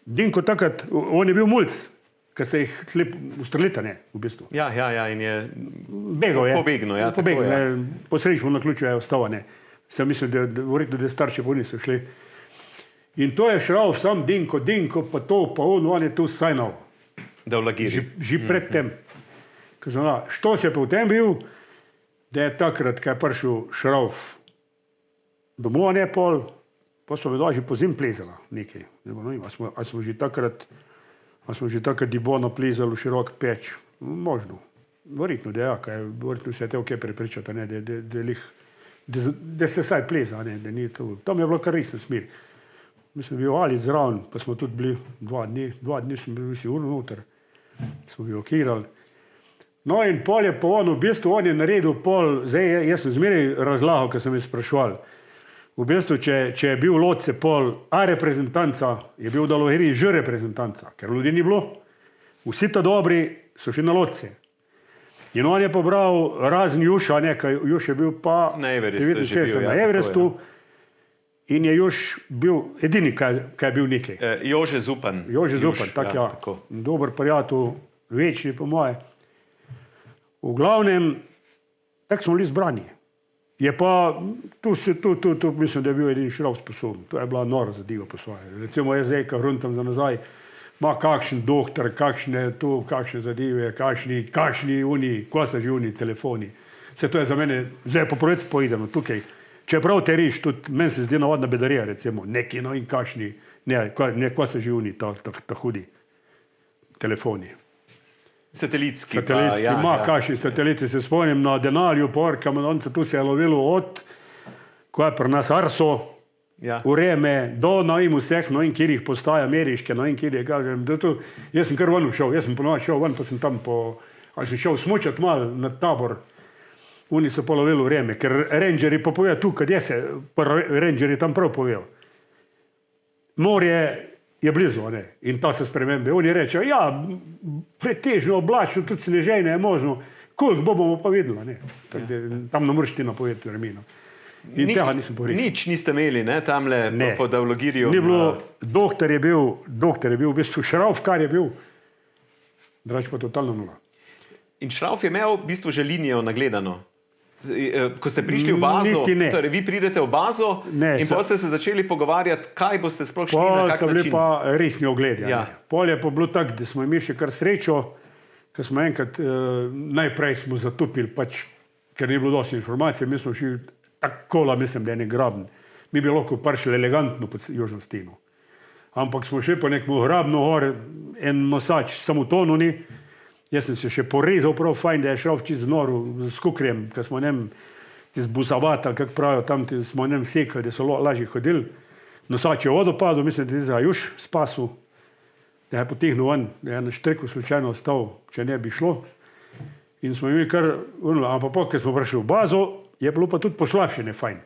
Dinko takrat, on je bil mulc, ki se jih ustrelita, ne, v bistvu. Ja, in je pobegnil. Posredično na ključu je ostal, ne. Sem mislil, da verjetno, da starši pa niso šli. In to je Šrauf, sam Dinko, pa to, pa on je tu sajnal. Davlagiri. Že pred tem. Što se je pa v tem bil, da je takrat, kaj je prišel Šrauf domov, ne pol, pa so vedno že po zim plezala nekaj. A smo že takrat Dibona plezali v širok peč? Možno. Verjetno, da ja, verjetno se je te okej prepričati, ne, da se saj pleza, ne, da ni to. Tam je bilo kar resno smer. Mislim, bil ali zraven, pa smo tudi bili 2 dni smo bili vsi urno noter, smo bi okirali. No in pol je pa on, v bistvu on je naredil pol, zdaj jaz sem zmeraj razlagal, ker sem jih spraševal. V bistvu, če je bil Loce pol A reprezentanca, je bil Davlagiri Ž reprezentanca, ker ljudi ni bilo. Vsi ta dobri so šli na Loce. In on je pobral razen Juša, Juš je bil pa na Everestu in je Juš bil edini, kaj je bil nekaj. Jože Zupan, tako. Dober prijatelj, večni po moje. V glavnem, tako smo bili zbrani. Je pa, tu mislim, da je bil edini Šrauf sposoben. To je bila nora zadeva po svoje. Recimo jaz zdaj, ko hruntam za nazaj, ma kakšen doktor, kakšne zadeve, kakšni ko so že telefoni. Vse to je za mene, zdaj pa projec poideno tukaj. Čeprav te riš, tudi meni se zdi navadna bedarija, recimo, neki no in kakšni, ko so že ta hudi telefoni. Satelitski, kakšni sateliti, se spomnim na Denarju, tu se je lovilo ko je pri nas Arso, Ureme, do vseh, kjerih postaja ameriške, kjerih, kažem, jaz sem kar ven šel, jaz sem ponovno šel ven, pa sem tam ali sem šel smučati malo na tabor, oni so pa lovili Ureme, ker rangeri pa povejo tu, kad rangeri tam prav povejo. Morje je blizu, ne, in ta se spremembe. Oni rečejo, pretežno oblačno, tudi snežejne je možno, koliko bomo pa videli, ne. Tam ne moreš ti napovedati vremena. In tega nisem porišel. Nič niste imeli, ne, tamle po Davlagirju? Ni bilo, doktor je bil v bistvu Šrauf, kar je bil, drugače pa totalno nula. In Šrauf je imel v bistvu že linijo nagledano. Ko ste prišli v bazo, torej vi pridete v bazo in potem ste se začeli pogovarjati, kaj boste sploh šli, na kak način. Pol so bili pa resni ogledi. Pol je pa bilo tako, da smo imeli še kar srečo, ker smo enkrat, najprej smo zatupili, ker ni bilo dosti informacije, mi smo šli takola, mislim, da je negraben. Mi bi lahko prišli elegantno pod južno steno. Ampak smo šli po nekom grabno gor, en nosač samo tonu ni. Jaz sem se še porezal prav fajn, da je Šrauf čist noril s kukrjem, ker smo iz busavata, kako pravijo, tam smo sekali, da so lažje hodili. Nosač je vodopadel, mislim, da je za Juš spasil, da je potihnil ven, da je na štriku slučajno ostal, če ne bi šlo. In smo imeli kar, ampak ker smo prišli v bazo, je bilo pa tudi poslabšene fajn.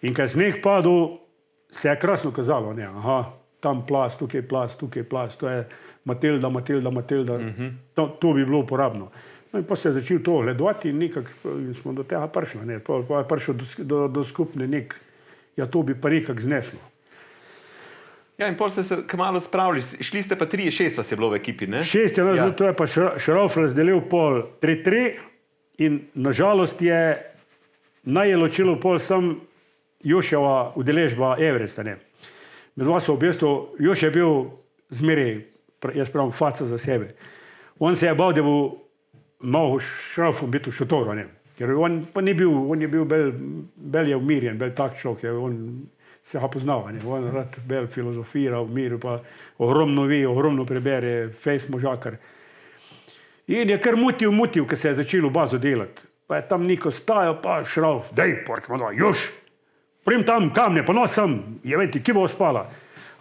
In kaj sneg padel, se je krasno kazalo, ne, tam plast, tukaj plast, to je Matilda, to bi bilo uporabno. No in pa se je začel to gledovati in nekako smo do tega prišli, ne, pa je prišel do skupne to bi pa nekako zneslo. Ja, in potem ste se kmalu spravili, šli ste pa 3-6 vas je bilo v ekipi, ne? 6 je bilo, to je pa Šrauf razdelil pol 3-3 in nažalost je najločilo pol sam Juševa udeležba Everesta, ne. Med vas v bistvu, Juš je bil zmeraj, jaz pravim, faca za sebe. On se je bal, da bo mogel Šrafom biti v šotoru, ne. Ker on pa ni bil, on je bil bolj je umirjen, bolj tak človek, je on se ga poznal, ne. On rad bolj filozofira v miru, pa ogromno ve, ogromno prebere, fejs možakar. In je kar mutil, ko se je začel v bazo delati. Pa je tam neko stajal, pa Šraf, dej, pork, juš, prim tam kamne, pa nosem, je veti, ki bo spala.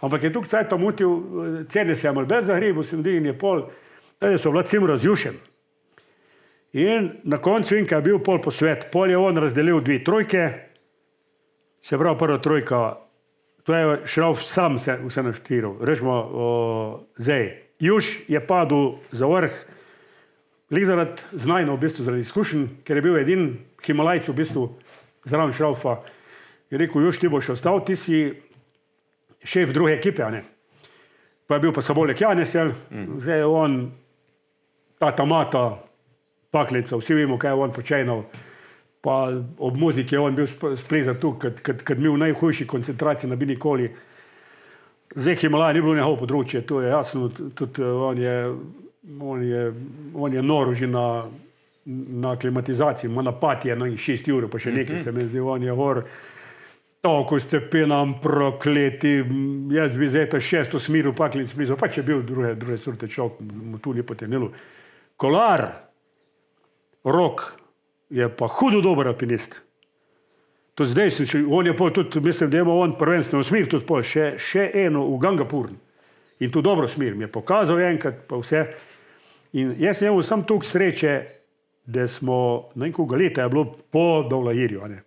Ampak je tukaj cajt mutil, cene se je malo bolj zahrebil, sem in je pol, da so bila cimra z jušem. In na koncu, in ko je bil pol posvet, pol je on razdelil 2 trojke, se pravi prva trojka, to je Šraf sam vse naštiral. Rečemo, zdaj, juš je padel za vrh, lik zaradi znajno, v bistvu zaradi izkušenj, ker je bil edin Himalajc v bistvu zraven Šrafa. Je rekel, juš, ti boš ostal, ti si šef druge ekipe, a ne. Pa je bil pa Sabolek Janesel, zdaj je on, tata mata, paklica, vsi vemo, kaj je on počenal. Pa ob muziki je on bil splezat tu, kad mi v najhujši koncentraciji ne bi nikoli. Zdaj Himalaja ni bilo njegovo področje, to je jasno, tudi on je noro že na klimatizaciji, ima napatije, 6 ur, pa še nekaj se mi zdi, on je gor, tako scepenam, prokleti, jaz bi zdaj ta 6. smiru paklic blizu, pa če je bil druge sorte človek, mu tu ni potenilo. Kolar, Rok, je pa hudo dober alpinist. To zdaj, on je pol tudi, mislim, da ima on prvenstveno smer tudi pol, še eno v Gangapur. In tu dobro smer, mi je pokazal enkrat, pa vse. In jaz sem imel sam toliko sreče, da smo, ne vem koga leta je bilo po Davlahirju, a ne.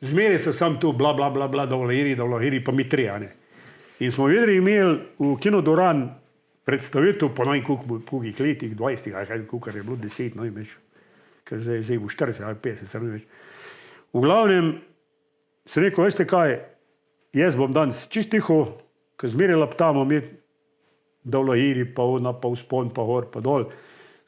Zmeri so sam tu, bla, Davlahiri, pa mi 3, a ne. In smo videli imeli v Kinodoran predstavitev po ne vem kolikih letih, 20, ali kolikor je bilo 10, ne vem več. Ker zdaj bo 40 ali 50, se ne več. V glavnem, sem rekel, veste kaj, jaz bom danes čist tiho, ko zmeri laptamo mi Davlahiri, pa ona, pa vzpon, pa gor, pa dol.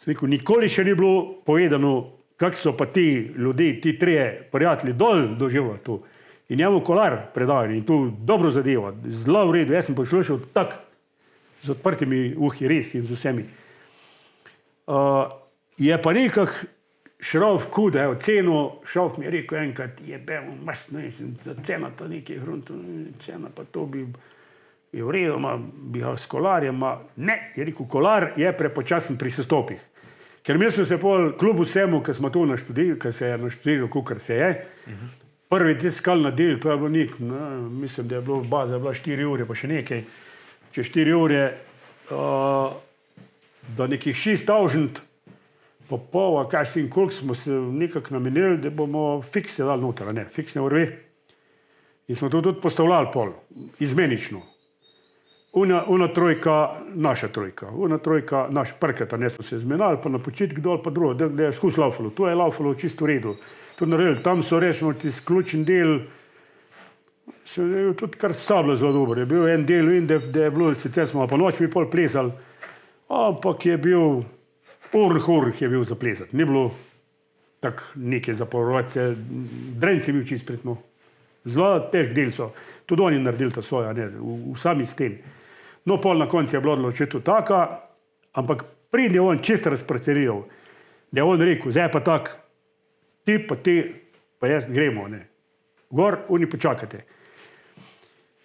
Sem rekel, nikoli še ni bilo povedano, kak so pa ti ljudi, ti 3 prijatelji dol doživljali tu. In njemu Kolar predavali in tu dobro zadeva, zelo v redu, jaz sem poslušal tak, z odprtimi uhi, res in z vsemi. Je pa nekak Šraf kuda je ocenil, Šraf mi je rekel enkrat, jebemo, mastno, za cena to nekaj gruntu, cena pa to bi je v redu, bi ga s Kolarjem, ne, je rekel, Kolar je prepočasen pri sestopih. Ker mi smo se pol kljub vsemu, ko smo to naštudirali, ko se je naštudiralo, kakor se je, prvi tiskalni del, to je bilo nek, mislim, da je bilo baza, je bila 4 ure, pa še nekaj, čez 4 ure, da nekih 6000 popova, kaj s tem, koliko smo se nekako namenili, da bomo fikse dali noter, ne, fiksne vrvi. In smo to tudi postavljali pol, izmenično. Una trojka, naša trojka, una trojka, naš prketa, ne smo se izmenjali, pa na početku dol, pa drugo, da je skus laufalo. To je laufalo čisto v redu. To naredili, tam so resmo tisti ključni del, se je tudi kar sablo zelo dobro. Je bil en del, in da je bilo, sicer smo pa noč mi pol plezali, ampak je bil urh je bil za plezati. Ni bilo tak neke zaporovace, dren si bil čist pritno. Zelo težk del so. Tudi oni naredili ta svoja, ne, v sami steni. No, pol na koncu je bilo odločitev taka, ampak pridne on čisto razparceliral, da je on rekel, zdaj pa tak, ti, pa jaz gremo, ne. Gor, oni počakate.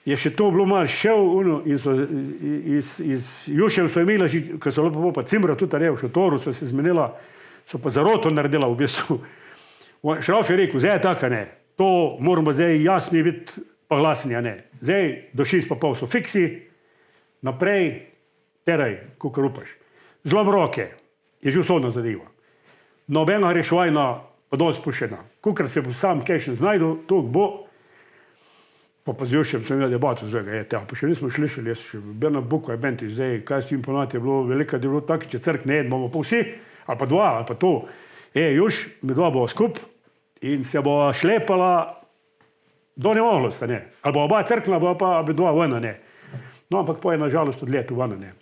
Je še to bilo malo šel, in so iz Jušev so imela, ko so lepo pa cimra tudi ne, v šotoru so se zmenila, so pa zaroto naredila v bistvu. Šraf je rekel, zdaj je taka, ne, to moramo zdaj jasni biti, pa glasni, a ne. Zdaj, do 6:30 so fiksi, naprej, teraj, kakor upaš. Zlom roke, je že usodna zadeva. Nobena reševajna, pa dol spuščena. Kakor se bo sam kaj še znajdel, to bo. Pa z Jušem sem imel debato z vega, pa še nismo slišali, jaz še bil na buku, je benti, zdaj, kaj s tim ponati je bilo velika, da je bilo tako, če crk ne, bomo pa vsi, ali pa 2, ali pa to. Juš, mi 2 bova skup in se bova šlepala do nemohlosti, ne. Ali bova oba crkla, bova pa 2 ven, ne. No, ampak pa je nažalost odletel ven, ne,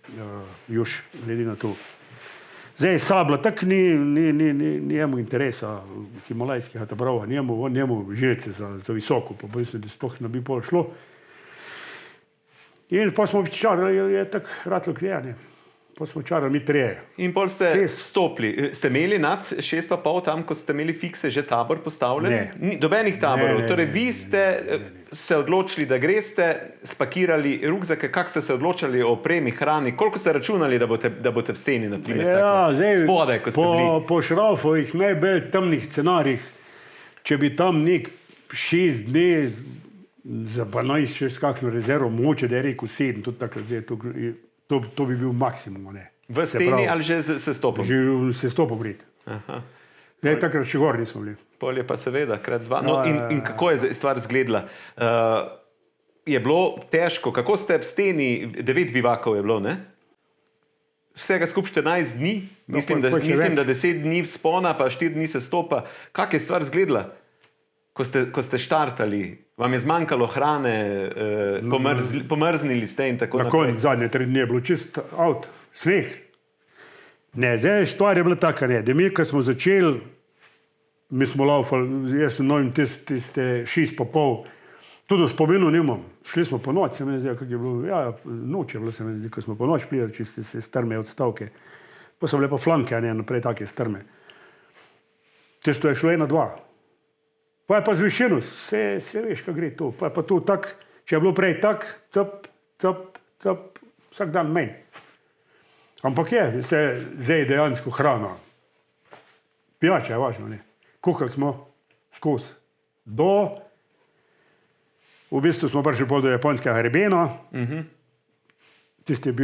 Juš, glede na to. Zdaj, sabla, tak ni njemu interesa himalajskega tabrova, njemu žilce za visoko, pa mislim, da sploh ne bi pol šlo. In pa smo pričali, je tak ratlo kje, ne. pa smo čarali mi treje. In pol ste Čez. vstopili. Ste imeli nad 6,5 tam, ko ste imeli fikse, že tabor postavljen? Ne. Dobenih taborov. Ne, Torej, ne, vi ste se odločili, da greste, spakirali rukzake. Kako ste se odločili o opremi, hrani? Koliko ste računali, da boste v steni, na primer, Ja, zdaj, spodaj, ko ste bili? po Šraufovih najbolj temnih scenarijih, če bi tam nek 6 dni, za 12 še s kakšno rezervo, moče, da je rekel 7, tudi takrat, zdaj, to bi bil maksimum. Ne. V Se steni pravi, ali že s stopom? Že se stopom brit. Aha. Zdaj, takrat še gor nismo bili. Pol je pa seveda krat 2. No, in kako je stvar izgledala? Je bilo težko, kako ste v steni, 9 bivakov je bilo, ne? Vsega skupaj 14 dni, mislim, pa še da več. 10 dni vzpona, pa 4 dni se stopa. Kako je stvar izgledala, ko ste štartali? Vam je zmanjkalo hrane, pomrznili ste in tako Na naprej? koncu zadnje 3 dni je bilo čist avt, sneh. Ne, zdaj stvar je bila taka, ne, da mi, ko smo začeli, mi smo laufali, jaz sem novim tiste 6,5, tudi v spominu nimam. Šli smo po noč, se mi zdi, kako je bilo, ja, noč je bilo, se mi zdi, ko smo po noč prijeli, čiste se strme odstavke. Pa so bile pa flanke, a ne, naprej take strme. Testo je šlo 1-2. Pa je pa z višino, se veš, kako gre to. Pa je pa to tak, če je bilo prej tak, vsak dan menj. Ampak je, se zdaj dejansko hrana. Pijača je važno, ne. Kuhali smo skozi. V bistvu smo prišli do japonskega hrebena. Tisti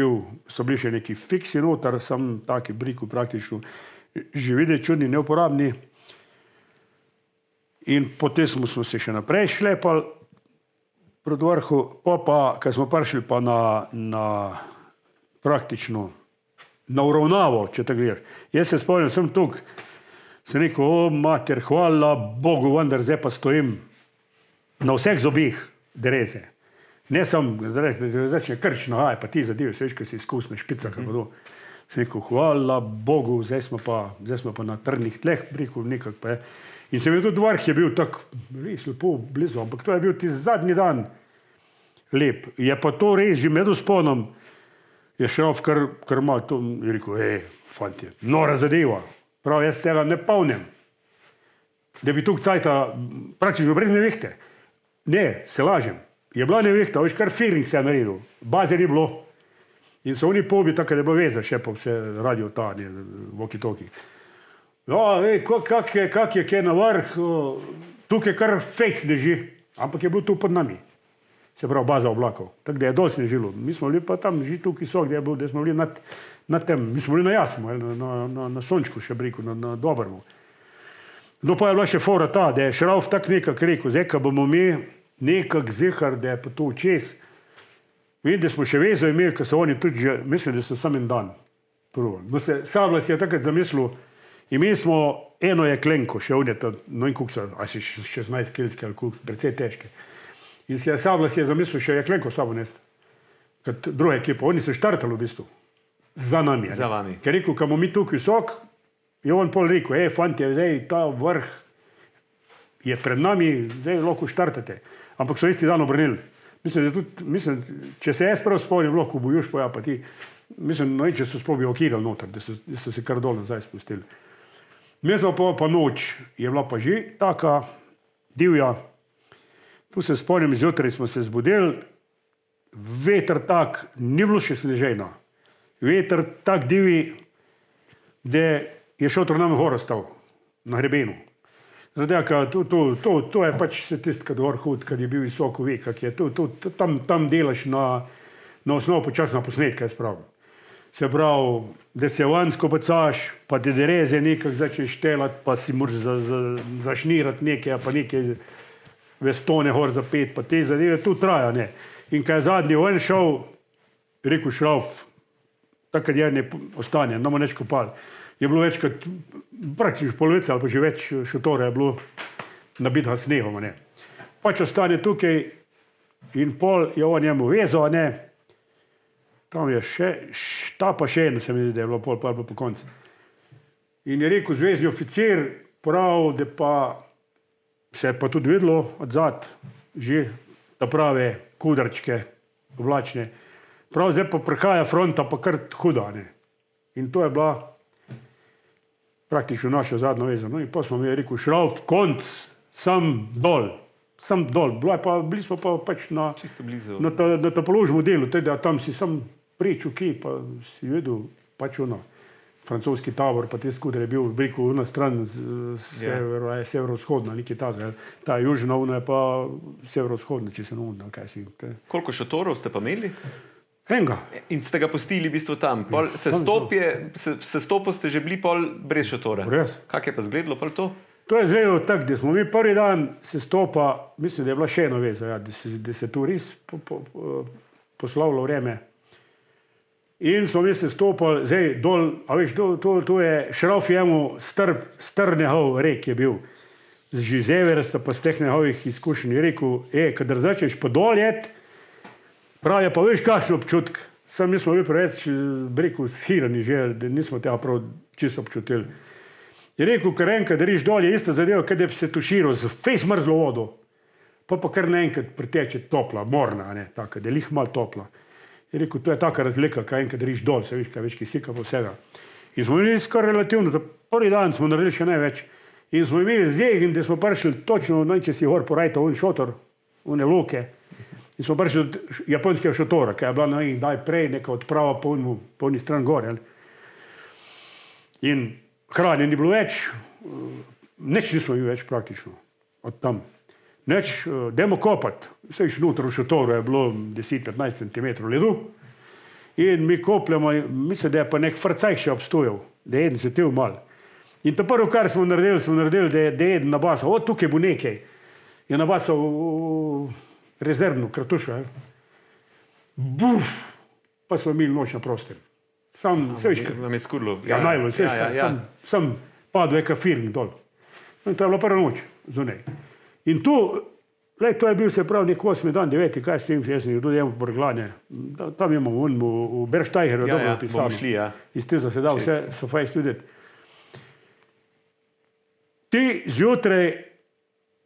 so bili še neki fiksi noter, sam taki briku praktično že videti čudni, neuporabni. In potem smo se še naprej šlepali proti vrhu, pa, ko smo prišli pa praktično na uravnavo, če tako gledaš. Jaz se spomnim, sem tukaj, sem rekel, o mater, hvala Bogu, vendar zdaj pa stojim na vseh zobih dereze. Ne sam, da začne krč, no, pa ti zadeve, veš, ko si izkusne špica, kako to. Sem rekel, hvala Bogu, zdaj smo pa na trdnih tleh, rekel, nekako pa je. In se mi tudi vrh je bil tako, res lepo blizu, ampak to je bil tisti zadnji dan lep. Je pa to res, že med vzponom, je Šrauf kar malo to, je rekel, fantje, nora zadeva. Prav, jaz tega ne polnim. Da bi tukaj cajta praktično brez nevihte. Ne, se lažem. Je bila nevihta, veš, kar feeling se je naredil. Baze ni bilo. In so oni pobi, tako da je bilo veze, še pa vse radio ta, ne, walkie-talkie. Ja, kak je kaj na vrh, tukaj kar fejs leži, ampak je bil tu pod nami. Se pravi, baza oblakov. Tako da je dosti snežilo. Mi smo bili pa tam že tukaj visok, da smo bili nad tem. Mi smo bili na jasmu, na sončku še briku, na dobrmu. No pa je bila še fora ta, da je Šrauf tako nekako rekel, zdaj, ko bomo mi nekako zihar, da je pa to čez. Vidim, da smo še vezo imeli, ko so oni tudi že, mislim, da so sam en dan. No se, Sabla si je takrat zamislil, imeli smo eno jeklenko, še unjeta, no in kuk so, a si 16 kilski ali kuk, precej težke. In Sabla si je zamislil še jeklenko sabo nesti. Kot druga ekipa, oni so štartali v bistvu. Za nami. Za vami. Ker rekel, ko bomo mi tukaj visok, je on pol rekel, fantje, zdaj ta vrh je pred nami, zdaj lahko štartate. Ampak so isti dan obrnili. Mislim, če se jaz prav spomnim, lahko bojuš poja, pa ti, mislim, no, če so sploh bi okirali noter, da so se kar dol nazaj spustili. Mi smo pa noč, je bila pa že taka divja. Tu se spomnim, zjutraj smo se zbudili, veter tak, ni bilo še snežejno. Veter tak divji, da je šotor nam gor ostal, na hrebenu. To je pač se tisti, kad gor hud, kad je bil visoko vek, kak je, tam delaš na osnovu počasna posnetka, jaz pravim. Se pravi, da se vanjsko pacaš, pa da dereze nekako začneš štelati, pa si moraš zašnirati nekaj, pa nekaj vestone gor zapet, pa te zadeve, tu traja, ne. In kaj je zadnji ven šel, rekel Šrauf, takrat je ne ostane, ne bomo neč kopali. Je bilo več kot praktično polovica, ali pa že več šotora je bilo nabitega snegom, ne. Pač ostane tukaj in pol je on njemu vezo, ne. Tam je ta pa še ena, se mi zdi, da je bilo pol pa po koncu. In je rekel zvezni oficir, prav, da pa se je pa tudi videlo odzad, že ta prave kudarčke, oblačne. Prav, zdaj pa prihaja fronta pa kar huda, ne. In to je bila praktično naša zadnja veza. No in pa smo mi rekel, šrauf, konc, sam dol. Bili smo pa pač Čisto blizu. na topoložnem delu, teda tam si sam pričal, ki pa si videl pač francoski tabor, pa tisti skuter je bil v Briku, na stran severovzhodna, nekaj tazga. Ta južna, ona je pa severovzhodna, če se ne umem, kaj si. Koliko šotorov ste pa imeli? Enega. In ste ga pustili v bistvu tam. Sestopu ste že bili pol brez šotora. Brez. Kako je pa izgledalo pol to? To je izgledalo tako, da smo mi prvi dan sestopa, mislim, da je bila še ena veza, da se tu res poslavilo vreme. In smo mi sestopali, zdaj dol, a veš, to je šrauf jemu star njegov rek je bil. Že z Everesta pa z teh njegovih izkušenj je rekel, kadar začneš pa dol jet, pravi, pa veš kakšen občutek. Sam mi smo bili preveč, rekel, shirani že, da nismo tega prav čisto občutili. Je rekel, ker enkrat, da riš dol, je ista zadeva, kad bi se tuširal z fejs mrzlo vodo. Pa kar naenkrat priteče topla, morna, taka, da je lih malo topla. Je rekel, to je taka razlika, kaj enkrat riš dol, se viš, kaj več kisika pa vsega. In smo imeli skoraj relativno, prvi dan smo naredili še največ. In smo imeli zegen, da smo prišli točno, če si gor porajtal šotor, one luke. In smo prišli od japonskega šotora, kaj je bila daj prej neka odprava po oni stran gor. In hrane ni bilo več, nič nismo imeli več praktično od tam. Neč, dajmo kopati. Vse noter v šotoru je bilo 10-15 cm ledu. In mi kopljamo, mislim, da je pa nek frcajk še obstojal, da je eden svetil mal. In to prvo, kar smo naredili, da je eden nabasal, tukaj bo nekaj. Je nabasal rezervno kratušo. Buf! Pa smo imeli noč na prostem. Sam, se viš, vam je skurlo. Ja, najbolj, se viš, sam padel eka firm dol. In to je bila prva noč zunaj. In tu, to je bil se pravi nek 8. dan, 9. kaj s tem, jaz sem tudi jemo porglanje. Tam imamo v Berštajherju dobro napisano. Bomo šli, ja. Iz tega se da vse so fajn studiti. Ti zjutraj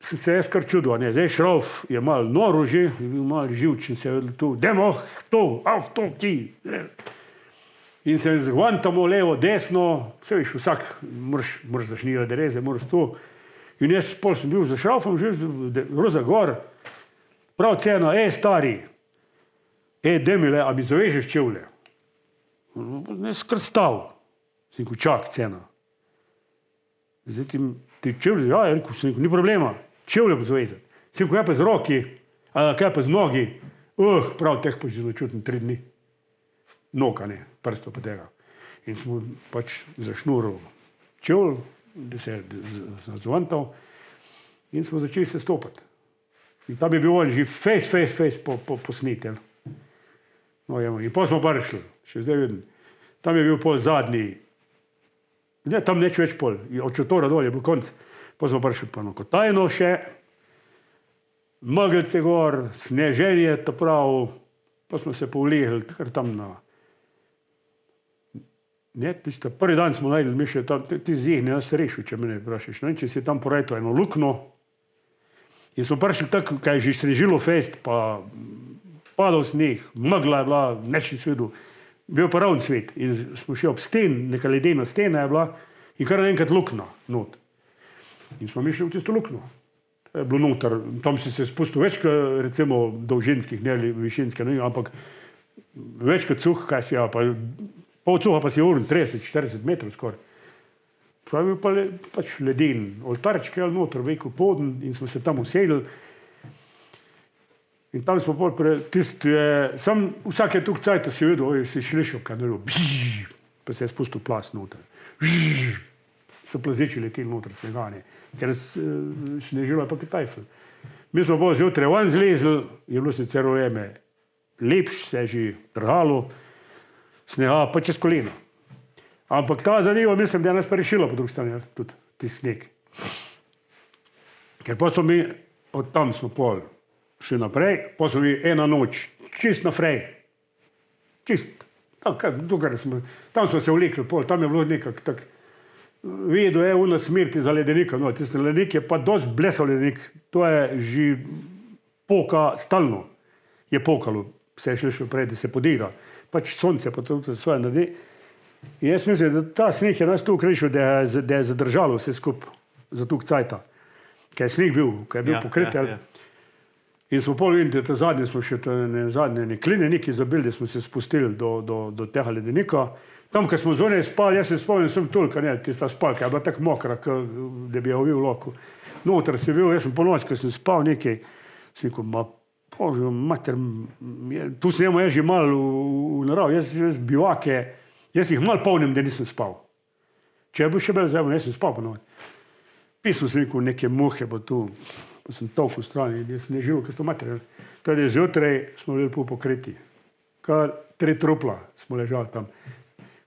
sem se jaz kar čudil, zdaj šrauf je malo noro že, je bil malo živčen, se je tu, demo, to, ti. In se zgvantamo levo, desno, se viš, vsak, moraš zašnirati dereze, moraš tu. In jaz pol sem bil za šraufom, že roza gor, prav ceno, stari, demile, a mi zavežeš čevlje? Ne skrstal, sem rekel, čak, cena. Zdaj ti čevlje, ja, rekel sem, ni problema, čevlje bo zavezati. Sem rekel, kaj pa z roki, kaj pa z nogi, prav teh pa že začutim 3 dni. Noka ne, prsto pa tega. In smo pač zašnuril čevl, da se je zvantal in smo začeli se stopati. In tam je bil on že fejs posnitelj. No, in pa smo prišli, še zdaj vidim. Tam je bil pol zadnji, ne, tam neč več pol, od šotora dol je bil konc. Pa smo prišli pa na Kotajno še, Mrglice gor, sneženje, ta prav, pa smo se povlegli, kar tam na. Ne, tista, prvi dan smo najdeli, mi še tam, ti zihne, jaz se rešil, če me ne vprašaš. No, in če si tam porajto eno lukno, in smo prišli tako, kaj je že snežilo fest, pa padal sneg, megla je bila, neč nisem videl, bil pa ravn cvet. In smo šli ob sten, neka ledena stena je bila, in kar naenkrat lukna not. In smo mi šli v tisto lukno. To je bilo noter, tam si se spustil več, recimo dolžinskih, ne višinske, ne, ampak več kot suh, kaj si, pa pol cuha pa si urn 30-40 metrov skoraj. Pravi pa pač leden, oltarčke ali noter, veliko poden in smo se tam usedli. In tam smo pol sam vsake tuk cajta si videl, si šlišal kanalo, pa se je spustil plas noter. So plazeči leteli noter sneganje, ker snežilo je pa Kitajfel. Mi smo bolj zjutraj van zlezli, je bilo sicer vreme lepš, se je že trhalo, snega pa čez koleno. Ampak ta zadeva, mislim, da je nas pa rešila po drugi strani, tudi ti sneg. Ker pa smo mi, od tam smo pol še naprej, pa smo mi ena noč, čist naprej. Čist, tam smo se vlekli pol, tam je bilo nekak tak, videl je una smrti za ledenika, no, tisti ledenik je pa dosti blesal ledenik, to je že poka stalno, je pokalo, se je šli še prej, da se podira. Pač sonce pa tudi svoje naredi. In jaz mislim, da ta sneg je nas tu rešil, da je zadržalo vse skupaj za tuk cajta. Ker je sneg bil, ker je bil pokrit. In smo pol videli, da zadnje smo še zadnje kline neki zabili, da smo se spustili do tega ledenika. Tam, ko smo zunaj spali, jaz se spomnim, sem toliko, tista spalka je bila tako mokra, da bi jo ovil lahko. Noter si bil, jaz sem po noč, ko sem spal nekaj, sem rekel, bože, mater, tu sem jaz že malo v naravi, jaz bivake, jaz jih malo polnim, da nisem spal. Če je bil še bolj zemlj, jaz sem spal po noč. Pismo sem rekel, neke muhe bo tu, pa sem tolk v strani, jaz ne živel, ker so mater. Tudi zjutraj smo bili pokriti, kar 3 trupla smo ležali tam.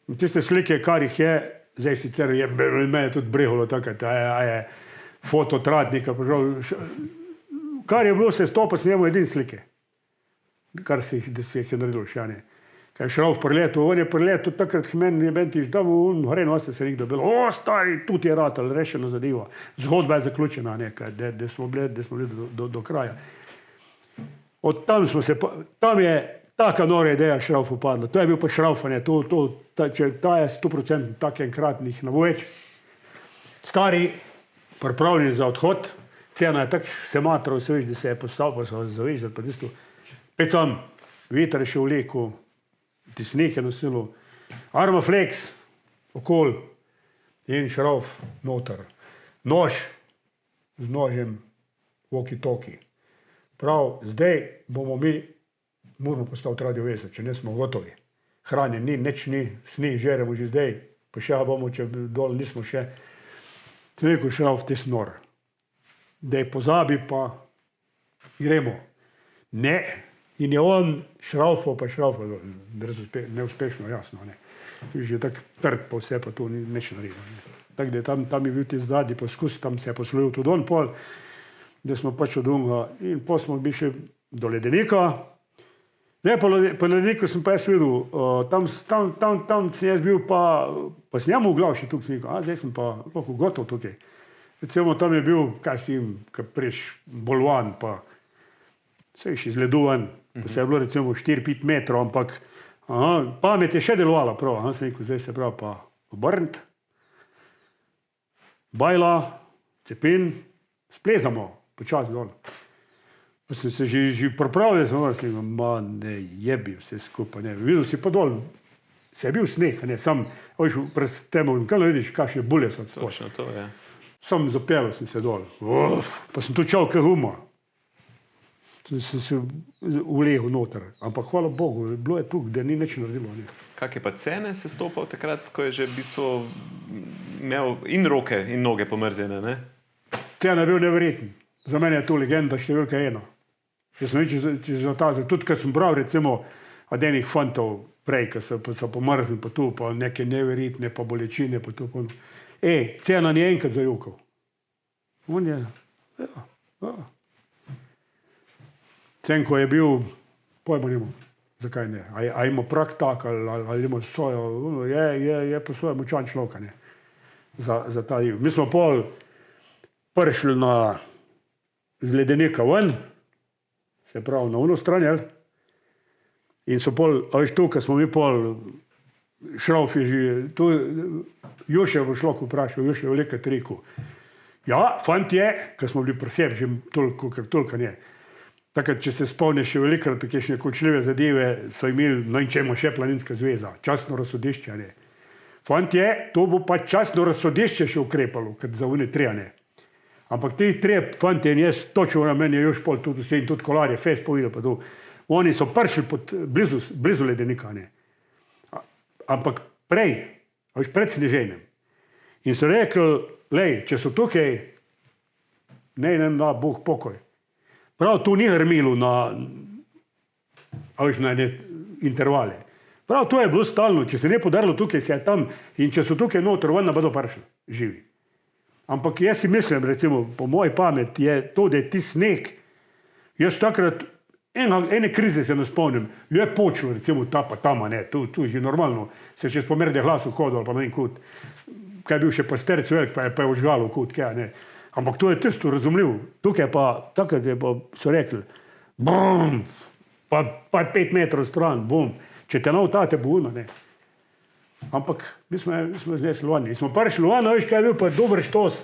In tiste slike, kar jih je, zdaj sicer je mene tudi brehalo takrat, a je fototratnika, kar je bilo, se stopa s njemu edin slike, kar se jih je naredilo še, ne. Kaj je Šrauf priletel, on je priletel takrat k meni, bentiš, da bo hore nose se nekdo bil, stari, tu ti je ratal, rešeno zadeva, zgodba je zaključena nekaj, da smo bili do kraja. Od tam smo se, tam je taka nora ideja Šraufu padla, to je bil pa Šraufanje, ta je 100% tak enkratnih navoječ. Stari, pripravljeni za odhod, cena je tak se matrov, se veš, da se je postavil, pa se zavežil, pa tisto, pet sam, veter je še vlekel, ti sneg je nosilo, Armaflex, okol in Šrauf noter. Nož z nožem, walkie-talkie. Prav, zdaj moramo postaviti radiovezo, če ne smo gotovi. Hranje ni, nič ni, sneg žeremo že zdaj, pa še bomo, če dol nismo še. Ti rekel Šrauf, ti snor. Da je pozabi, pa gremo. Ne, in je on Šraufo, neuspešno, jasno. Ne. Že tak trd pa vse, pa tu ni nič naredil. Tako da tam je bil ti zadnji poskus, tam se je poslovil tudi on pol, da smo pač od unga in pol smo bili še do ledenika. Ne, po ledeniku sem pa jaz videl, tam sem jaz bil pa sem njemu v glav še tukaj, sem rekel, zdaj sem pa lahko gotov tukaj. Recimo tam je bil, kaj s tim, kaj preš, bolvan, pa se je še izledovan, pa se je bilo recimo 4-5 metrov, ampak pamet je še delovala prav, sem rekel, zdaj se prav pa obrniti, bajla, cepin, splezamo, počasi dol. Pa sem se že pripravil, da sem rekel, ne jebi vse skupaj, ne, videl si pa dol, se je bil sneg, ne, sam, pred temo, kaj vidiš, kakšne bulje so odspod. Točno to, ja. Sam zapelil sem se dol, pa sem tu čal kaj huma. Sem se ulegel noter, ampak hvala Bogu, bilo je tu, da ni nič naredilo. Ne. Kak je pa cene se stopal takrat, ko je že v bistvu imel in roke in noge pomrzene, ne? Cena je bil neverjeten. Za mene je to legenda številka 1. Jaz sem reči za ta, tudi kad sem bral recimo od enih fantov prej, ko so pomrzni pa tu, pa neke neverjetne, pa bolečine, pa tu. Cena ni enkrat zajukal. On je, Cenko je bil, pojma nimam, zakaj ne. A ima prak tak, ali ima sojo, je pa svoje močan človek, ne, za ta div. Mi smo pol prišli z ledenika ven, se pravi na ono stran, in so pol, a veš tukaj smo mi pol, Šrauf je že, tu Juše bo šlo vprašal, Juše je vlekat rekel, ja, fant je, ko smo bili pri sebi, že toliko ne. Takrat, če se spomniš še velikrat, takšne kočljive zadeve so imeli, no in čemu še Planinska zveza, častno razsodišče, ne. Fant je, to bo pa častno razsodišče še ukrepalo, kot za one 3, ne. Ampak ti 3 fanti in jaz, točno na meni je još pol tudi vse in tudi Kolar je fest povedal pa to, oni so prišli blizu ledenika, ne. Ampak prej, pred sneženjem. In so rekli, lej, če so tukaj, ne nam da Bog pokoj. Prav tu ni hrmilo na intervale. Prav to je bilo stalno, če se ne podarilo tukaj, se je tam, in če so tukaj noter, ven bodo prišli, živi. Ampak jaz si mislim, recimo, po moji pameti je to, da je ti sneg, jaz takrat, ene krize se ne spomnim, je počelo, recimo, ta pa tama, ne, tu je že normalno, se še spomerde glasu hodil, pa ne vem kud, kaj je bil še pasterc velik, pa je ožgalil kud, kaj, ne. Ampak to je tisto razumljivo. Tukaj pa, takrat je pa, so rekli, bum, pa 5 metrov stran, bum, če te nav tate bo uno, ne. Ampak mi smo znesli Luani. Smo prišli Luano, veš, kaj je bil pa dober štos.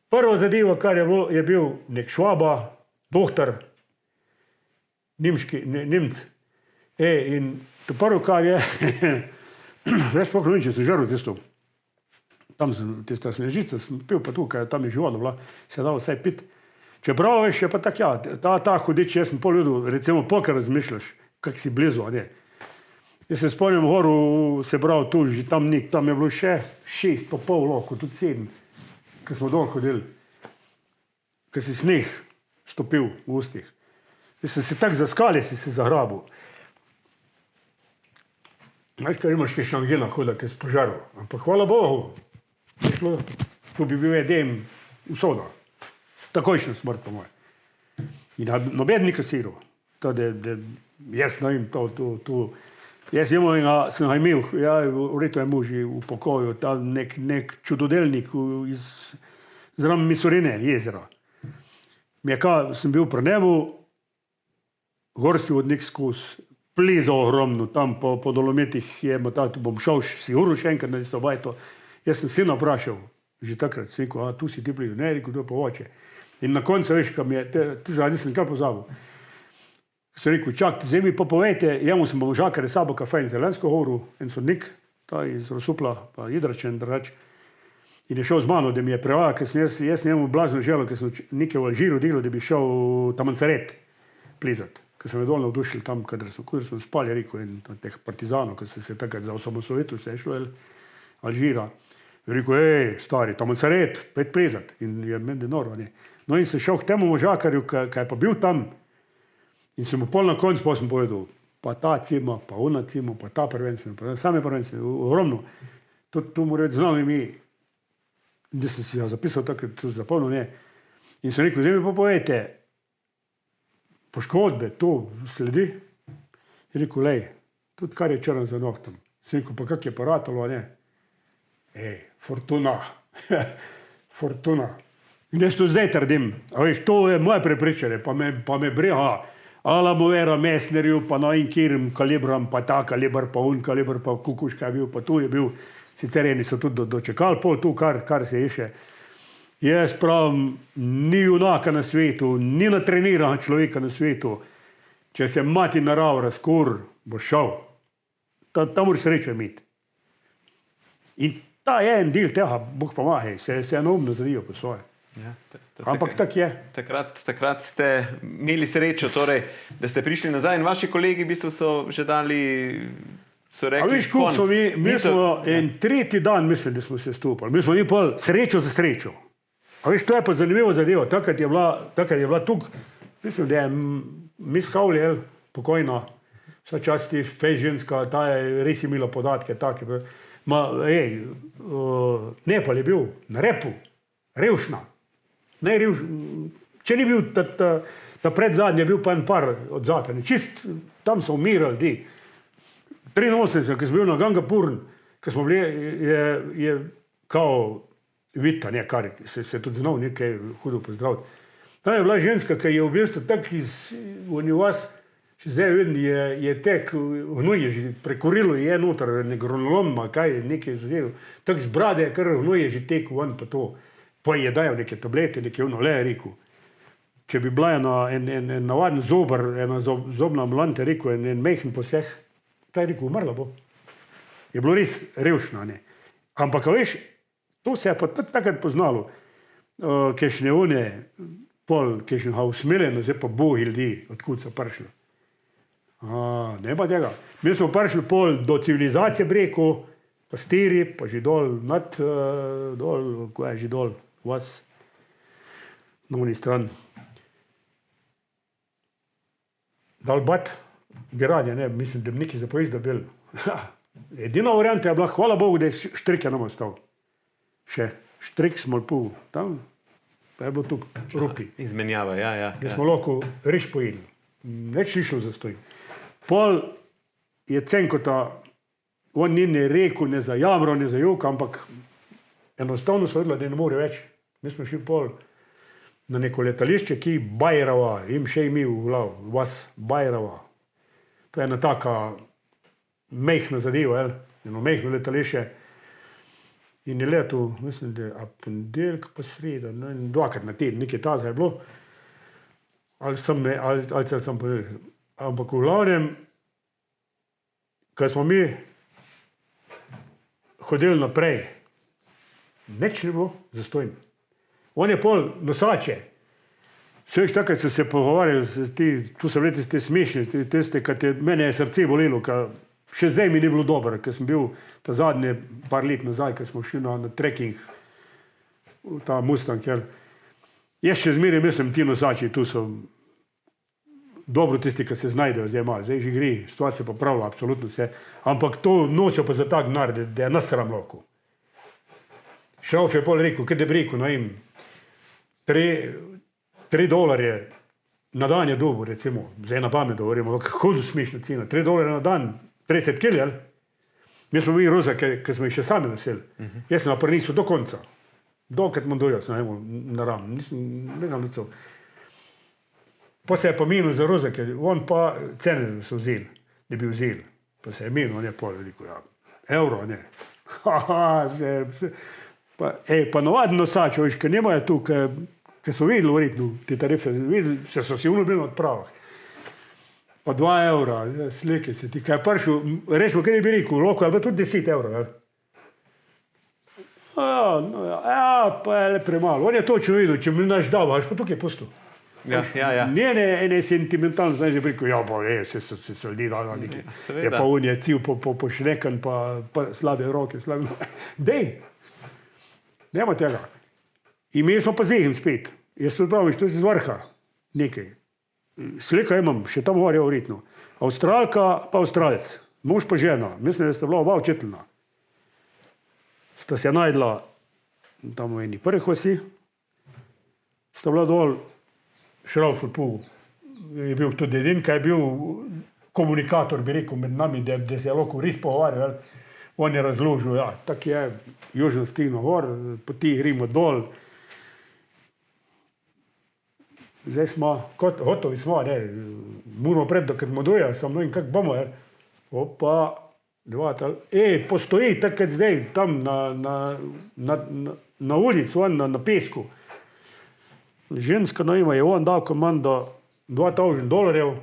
Prvo zadevo, kar je bilo, je bil nek Švaba, doktor, Nemc. In to prvo, kar je, jaz sploh ne vem, če sem žrl tisto. Tam sem, tista snežica, sem pil pa tukaj, tam je živalo bila, se je dalo vsaj pit. Čeprav, veš, je pa tak, ja, ta hudič, jaz sem pol videl, recimo, pokaj razmišljaš, kak si blizu, a ne. Jaz se spomnim goru, se pravi, tu, že tam je bilo še 6 pa pol lahko, tudi 7, ko smo dol hodili, ko si sneh stopil v ustih. Jaz sem se tak zaskali, si se zagrabil. Veš, kaj imaš kaj šangina huda, ki si požaril. Ampak hvala Bogu, šlo, tu bi bil edem usoda. Takojšnja smrt, po moje. In noben ni kasiral. To, da jaz ne vem, to. Jaz sem ga imel, ja, v redu je muž v pokoju, tam nek čudodelnik zraven Misurine, jezera. Sem bil pri njemu, gorski vodnik skozi, plezal ogromno, tam po Dolomitih je, bom šel sigurno še enkrat na tisto bajto. Jaz sem sina vprašal, že takrat, sem rekel, tu si ti plezal, ne, rekel, to je pa oče. In na koncu, veš, kam je, ti za nisem nikar pozabil. Sem rekel, čakajte, zdaj mi pa povejte, jemu sem Žakarja sabo kafej na Telensko goru, en sodnik, ta iz Rosupla, pa Idračen, drugač. In je šel z mano, da mi je prevajal, ker sem jaz njemu blazno želel, ker sem nekaj v Alžiru delal, da bi šel tam Mansaret plezati. Ker sem je dol navdušil tam, kadar smo spali, rekel, in teh partizanov, ker se takrat za osamosvojitev se je šlo Alžira. Je rekel, stari, tam Mansaret, pojdi plezati. In je meni noro, ne. No in sem šel k temu Žakarju, kaj je pa bil tam, in sem mu pol na koncu pa sem povedal, pa ta cima, pa ona cima, pa ta prvenstvo, pa same prvenstvo, ogromno. To mora biti znano ime, da sem si ga zapisal tako, da sem zapomnil, ne. In sem rekel, zdaj mi pa povejte, poškodbe, to sledi? Je rekel, lej, tudi kar je črn za nohtom. Sem rekel, pa kak je pa ratalo, ne? Fortuna, fortuna. In jaz to zdaj trdim, a veš, to je moje prepričanje, pa me briga, ala mu vera Mesnerju, pa na in kjerim kalibram, pa ta kalibr, pa un kalibr, pa kukuška je bil, pa tu je bil, sicer eni so tudi dočekali, pol tu, kar se je še. Jaz pravim, ni junaka na svetu, ni natreniran človeka na svetu, če se mati narava razkur, bo šel. Ta moraš srečo imeti. In ta je en del tega, Bog pomagaj, se je naumno zadijo po svoje. Ja, ampak tak je. Takrat ste imeli srečo, torej, da ste prišli nazaj in vaši kolegi v bistvu so že dali, so rekli, a veš, konc. Mi smo en tretji dan, mislim, da smo se stopali. Mi smo imeli srečo za srečo. A veš, to je pa zanimivo zadevo. Takrat je bila tukaj, mislim, da je Miss Havljel, pokojna, vsa časti fejženska, ta je res imela podatke, take. Nepal je bil na repu, revšna. Če ni bil ta predzadnji, je bil pa en par od zadnji. Čist tam so umirali ti. 83, ko sem bil na Gangapurn, ko smo bili, je kao Vita, ne, kar se tudi znal nekaj hudo pozdraviti. Tam je bila ženska, ki je v bistvu tak v vas, še zdaj vidim, je tek hnuje, že prekorilo je noter, nek gronoloma, kaj je nekaj zadev. Tak z brade, kar hnuje, že teku ven pa to. Pa je dajal neke tablete, neke ono, le je rekel. Če bi bila en navaden zobar, ena zobna ambulanta, rekel, en mehen poseh, ta je rekel, umrla bo. Je bilo res revšna, ne. Ampak, veš, to se je pa takrat poznalo, kakšne one, kakšnega usmiljeno, zdaj pa boh ljudi, odkud so prišli. Ne pa tega. Mi smo prišli pol do civilizacije breko, pa stiri, pa že dol, ko je že dol, vas, na oni stran. Dalbat, bi radi, ne, mislim, da bi nekaj za poizda bil. Edina varianta je bila, hvala Bogu, da je Štrik je nam ostal. Še Štrik smo pol tam, pa je bilo tukaj rupi. Izmenjava, ja. Da smo lahko riž pojeli. Več ni šlo za stoj. Pol je Cenkota, on ni ne rekel, ne zajamral, ne zajok, ampak enostavno so vedela, da ne more več. Mi smo šli pol na neko letališče, ki Bajrava, im še imi v glav, vas Bajrava. To je ena taka mehna zadeva, eno mehko letališče. In je letel, mislim, da je ponedeljek pa sreda, no, in dvakrat na teden, nekaj tazga je bilo. Ali sem ponedeljek. Ampak v glavnem, ko smo mi hodili naprej, nič ni bilo zastojno. On je pol nosače. Vse veš, takrat so se pogovarjali, tu so bili tiste smešni, tiste, mene je srce bolelo, še zdaj mi ni bilo dobro, ker sem bil ta zadnje par let nazaj, ker smo šli na trekking v ta Mustang. Jaz še zmeraj mislim, ti nosači, tu so dobro tisti, ki se znajdejo zdaj malo. Zdaj že gre, stvar se popravlja, absolutno vse. Ampak to nosijo pa za tak denar, da je nasram lahko. Šrauf je pol rekel, kaj da bi rekel, no jim, $3 na dan je dobil, recimo, zdaj na pamet govorimo, hudo smešna cena, $3 na dan, 30 kg, mi smo bili roza, ki smo jih še sami nosili. Jaz sem na prnicu do konca, dokrat mu dojel, sem na ram, nisem nicel. Pa se je pomenil za roza, ker on pa cene so vzeli, da bi vzeli. Pa se je menil, on je pol veliko, ja, evro, ne. Pa navaden nosač, veš, ker nemajo tu, ker so videli verjetno te tarife, se so si bili na odpravah. Pa 2 evra, slike se ti, kaj je prišel, rečemo, kaj bi rekel, loko, ali pa tudi 10 evrov. Pa je le premalo. On je točno videl, če mi naš dal, pa tukaj je pusto. Ja. Ene sentimentalno, znaš, da bi rekel, ja, pa se ljudi dala nekaj. Je pa on je cil pošnekan, pa slabe roke, slabe noge. Dej, nema tega. In mi smo pa zehim spet. Jaz to pravim, to je z vrha nekaj. Slika imam, še tam gor je verjetno. Avstralka pa Avstralec, mož pa žena. Mislim, da sta bila oba učiteljna. Sta se najdla tam v eni prvih vasi. Sta bila dol, Šrauf je bil tudi edin, ki je bil komunikator, bi rekel, med nami, da se je lahko res pogovarjal. On je razložil, ja, tak je, južno stigno gor, poti gremo dol. Zdaj smo, gotovi smo, ne, moramo pred, dokaj moduja, samo in kak bomo, opa, postoji takrat zdaj, tam na ulicu, na pesku. Ženska no ima, je on dal komando $2,000.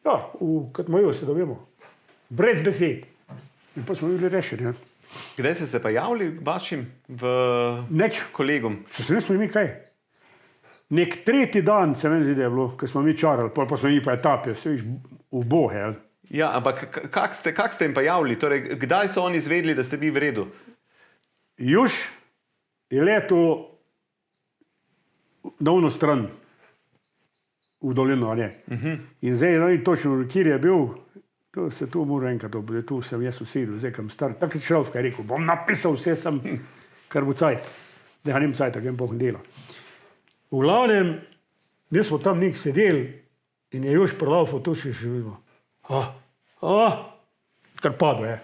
Ja, kad mojo se dobimo. Brez besed. In pa smo bili rešeni. Kdaj ste se pa javili vašim kolegom? Se nismo imeli kaj. Nek tretji dan se meni zdi, da je bilo, ko smo mi čarali, pa smo mi pa etape, vse viš v bohe. Ja, ampak kak ste jim pa javili? Torej, kdaj so oni izvedeli, da ste vi v redu? Juž je letel na ono stran v dolino, ne. In zdaj, no in točno, kjer je bil, tu mora enkrat, tu sem jaz usedil, zdaj kam star, tako je Šrauf, kaj je rekel, bom napisal vse sem, kar bo cajt. Da ga nim cajt, kaj jim boh dela. V glavnem, mi smo tam nek sedeli in je Juž prelaufal, tu še vidimo. Kar padlo je.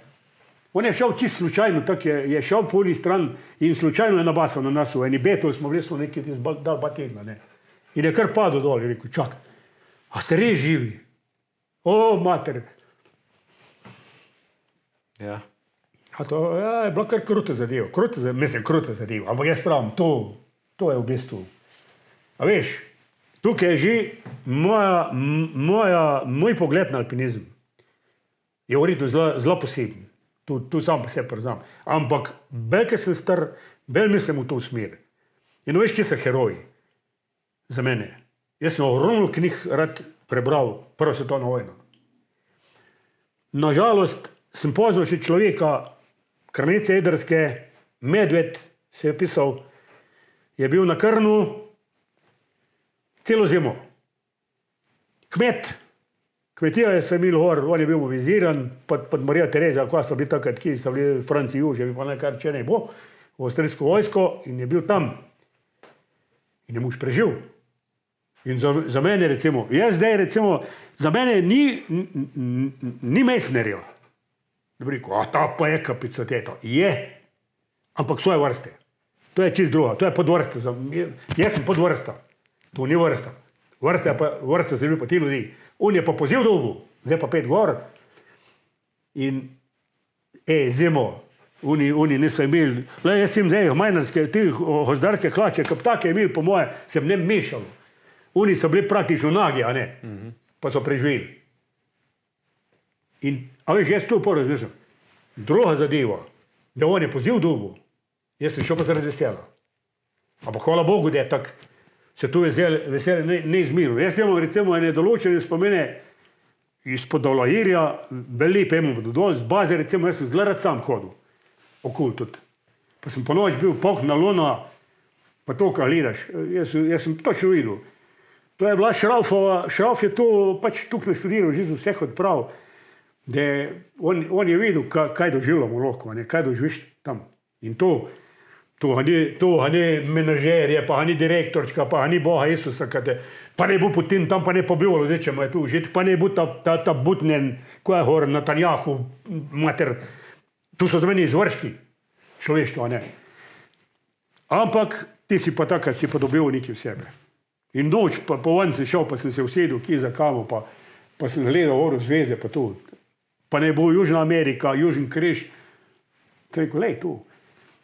On je šel čisto slučajno, tako je šel po eni stran in slučajno je nabasal na nas v eni betol, smo bili nekaj dal 2 tedna, ne. In je kar padel dol in rekel, čak, a ste res živi? O, mater. Ja. A to je bila kar kruta zadeva, kruta zadeva, ampak jaz pravim, to je v bistvu. A veš, tukaj je že moj pogled na alpinizem. Je verjetno zelo poseben. Tu sam pa se priznam. Ampak, bolj, ker sem star, bolj mislim v to smer. In veš, kje so heroji za mene. Jaz sem ogromno knjig rad prebral, Prva svetovna vojna. Nažalost, sem poznal še človeka, Krnice jedrske, Medved se je pisal, je bil na Krnu celo zimo. Kmetija je se imel gor, on je bil mobiliziran, pod Marija Tereza, ko so bili takrat, ki so bili Franci Juže, pa nekaj če ne bo, v avstrijsko vojsko in je bil tam. In je muž prežil. In za mene recimo, jaz zdaj recimo, za mene ni Mesnerja. Da bi rekel, ta pa je kapaciteta. Je, ampak svoje vrste. To je čist druga, to je podvrsta. Jaz sem podvrsta, to ni vrsta. Vrsta se ljubi pa ti ljudi. On je pa poziv dolgo, zdaj pa 5 gor. In zimo, oni niso imeli, jaz sem zdaj majnarske, te gozdarske hlače, kap take imeli, po moje, se v njem mešalo. Oni so bili praktično nagi, a ne, pa so preživeli. In, a veš, jaz to porazmišljam. Druga zadeva, da on je poziv dobil, jaz sem šel pa zaradi vesela. Ampak hvala Bogu, da je tako, se tu veselje ne izmirilo. Jaz imam recimo ene določene spomene izpod Dolahirja, lepe imamo dol, z baze recimo, jaz sem zelo rad sam hodil, okoli tudi. Pa sem po noč bil polkna luna, pa to, kaj gledaš, jaz sem točno videl. To je bila Šraufova, Šrauf je to pač tukaj naštudiral, že z vseh odprav, da on je videl, kaj doživljamo lahko, kaj doživiš tam. In to ni menažerje, pa ni direktorčka, pa ni Boga Isusa, pa ne bo potem tam, pa ne pobilo, da če mu je tu žiti, pa ne bo ta butnen, ko je gor, Netanjahu, mater, tu so za meni izvrški človeštva, ne. Ampak ti si pa takrat si pa dobil nekaj v sebe. In noč, pa po ven si šel, pa sem se usedel, kje za kamo, pa sem gledal oro zveze, pa tu. Pa ne bo Južna Amerika, Južni križ. To je rekel, lej, tu.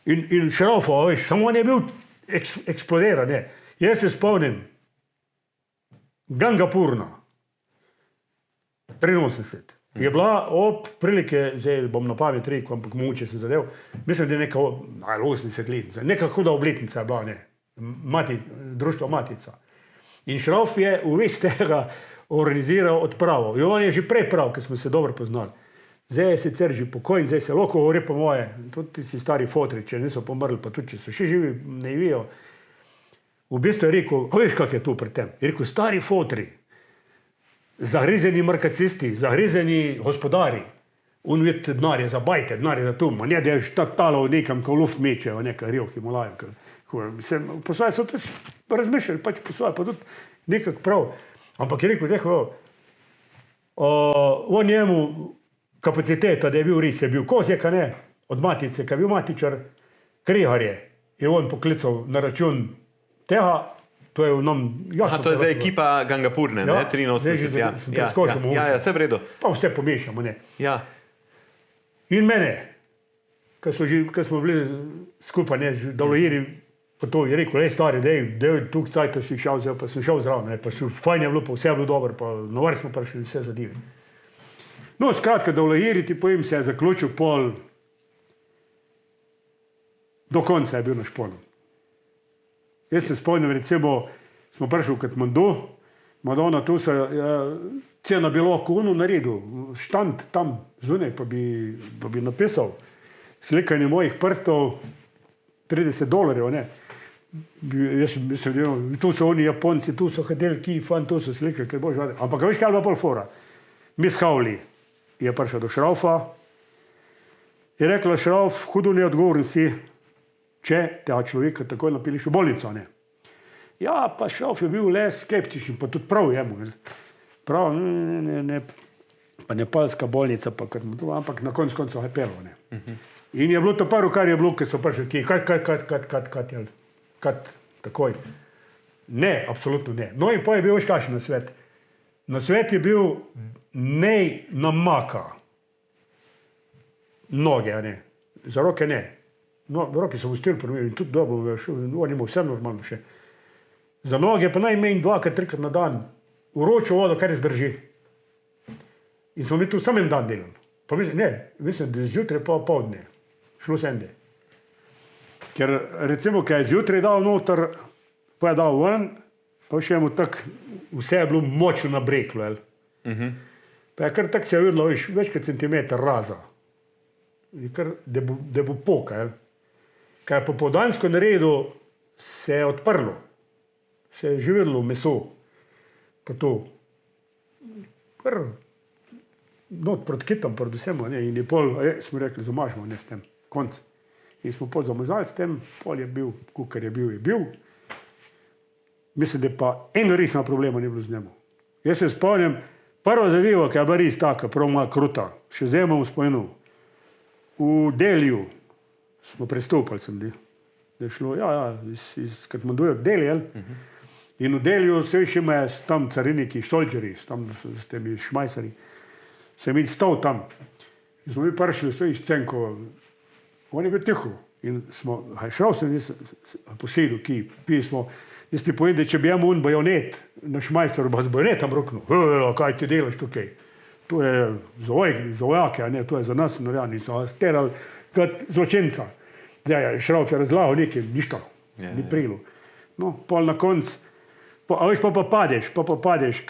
In Šraufova, veš, samo on je bil eksplodiran, ne. Jaz se spomnim, Gangapurna, 83. Je bila ob prilike, zdaj bom na pamet rekel, ampak mogoče sem zadev, mislim, da je neka 80-letnica, neka huda obletnica je bila, ne. Društvo Matica. In Šrauf je v vest tega organiziral odpravo. In on je že prej prav, ker smo se dobro poznali. Zdaj je sicer že pokojn, zdaj se lahko govori po moje, tudi si stari fotri, če niso pomrli, pa tudi če so še živi, ne vijo. V bistvu je rekel, veš, kak je tu pri tem? Je rekel, stari fotri, zagrizeni markacisti, zagrizeni gospodari, on vidi denarje za bajte, denarje za tu, ne da je talo nekam, ko v luft mečejo, nekaj rijo Himalajem. Po svoje so tudi razmišljali, pač po svoje, pa tudi nekak prav. Ampak je rekel, on njemu kapaciteta, da je bil res, je bil Kozjek, ne, od Matice, ki je bil Matičar, Kregarje je on poklical na račun tega, to je v nam jasno. To je zdaj ekipa Gangapurne, ne, 83, ja, vse v redu. Pa vse pomešamo, ne. Ja. In mene, ko smo bili skupaj, ne, Dolahiri, pa to je rekel, stari, dej, tukaj cajta si šel, pa sem šel zraven, pa fajn je bilo, pa vse je bilo dobro, pa na vrh smo prišli vse zadeve. No, skratka, Dolahiri, ti povem, se je zaključil pol, do konca je bil naš pol. Jaz se spomnim, recimo, smo prišli v Katmandu, Madonna, tu se cena bilo kunu naredil, štand tam zunaj, pa bi napisal slikanje mojih prstov, $30, ne. Jaz mislim, tu so oni Japonci, tu so hodili, ki fan, tu so slikali, kaj boš vedel. Ampak veš, kaj je bila pol fora? Miss Hawley je prišla do Šraufa, je rekla, Šrauf, hudo neodgovoren si, če tega človeka takoj napiliš v bolnico, ne. Ja, pa Šrauf je bil le skeptičen, pa tudi prav jemu, ne. Prav, ne, pa nepalska bolnica, pa ampak na koncu je pelo, ne. In je bilo to prvo, kar je bilo, ker so prišli, kad, takoj. Ne, absolutno ne. No in pa je bil veš kakšen nasvet. Nasvet je bil, ne namaka noge, ne. Za roke ne. No, roke so v stil prvi in tudi dobro, on ima vse normalno še. Za noge pa najmanj 2-3 na dan vročo vodo, kar zdrži. In smo mi tu samo en dan delali. Pa mislim, da zjutraj pa poldne. Šlo se ende. Ker recimo, kaj je zjutraj dal noter, pa je dal ven, pa še mu tako, vse je bilo močno nabreklo, jel. Pa je kar tako se je videlo, več kot centimeter raza. Da bo poka, jel. Kaj je popoldansko naredil, se je odprlo. Se je že videlo meso. Pa to. Kar not proti kitam, predvsem, ne, in je pol, smo rekli, zamažemo, ne, s tem, konc. In smo pol zamazali s tem, pol je bil, kukar je bil. Mislim, da pa enega resna problema ni bilo z njemu. Jaz se spomnim, prva zadeva, ki je bila res taka, prav malo kruta, še zdaj bom spomenul, v Deliju smo prestopali sem da je šlo, iz Katmanduja k Deliju, jel? In v Deliju se še ima tam cariniki, šolđeri, tam s temi šmajsari, sem jih stal tam. In smo mi prišli v scenko, on je bil tiho. In smo, šel sem posedel, ki pili smo, jaz ti povem, da če bi on bajonet, naš majster bi z bajonetom roknil, kaj ti delaš tukaj? To je za vojake, a ne, to je za nas narejeno, so sterali kot zločinca. Zdaj je Šravf je razlagal nekaj, ništa, ni prilo. No, pol na konc, a veš, pa padeš,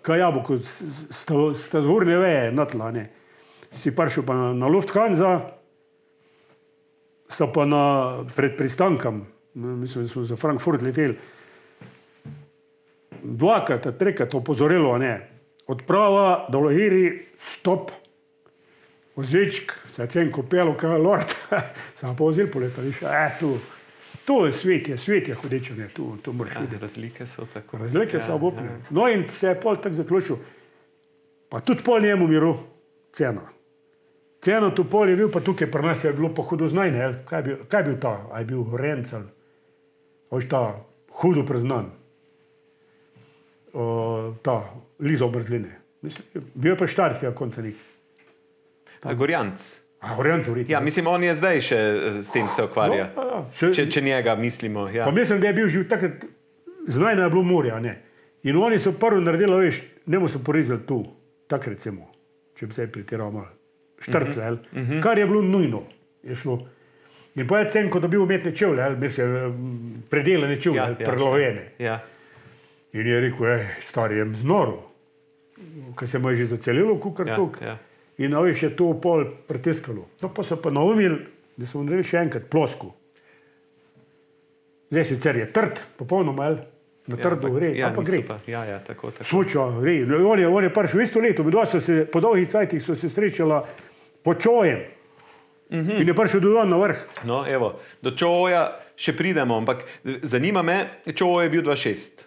ka jabolko, sta zgornje veje natla, ne. Si prišel pa na Lufthansa, sta pa pred pristankom, mislim, da smo za Frankfurt leteli, dvakrat, trikrat opozorilo, ne, odprava do Lahiri, stop, ozvečk, se je cenko pelo, kaj je lord, sem pa vozil po letališču, to je svet je hodeče, ne, to moraš videti. Razlike so tako. Razlike so obupne. No in se je pol tako zaključil, pa tudi pol njemu miru, cena. Cena tu pol je bil, pa tukaj pri nas je bilo pa hudoznajne, kaj je bil ta, a je bil Horenc ali, veš ta, hudo preznan, ta, Liza Obrzline. Mislim, bil je pa štarskega konca nek. Gorjanc. Gorjanc vriti. Ja, mislim, on je zdaj še s tem se ukvarja. No, če njega mislimo, ja. Pa mislim, da je bil živ takrat, znajno je bilo morja, ne. In oni so prvo naredili, veš, njemu so porezali tu, tak recimo, če bi se pretiral malo, štrcle, kar je bilo nujno, je šlo. In pa je cenko dobil umetne čevlje, mislim, predelane čevlje, prelovene. Ja. In je rekel, stari, jem znoru, ker se mu je že zacelilo, kukar tuk. In veš, je to pol pritiskalo. No, pa so pa naumili, da so naredili še enkrat plosko. Zdaj sicer je trd, popolnoma, na trdo gre, pa gre. Ja, tako. Smuča, gre. On je prišel isto leto, midva so se, po dolgih cajtih so se srečala pod Čojem. In je prišel do na vrh. No, evo, do Čoja še pridemo, ampak zanima me, Čoj je bil 26.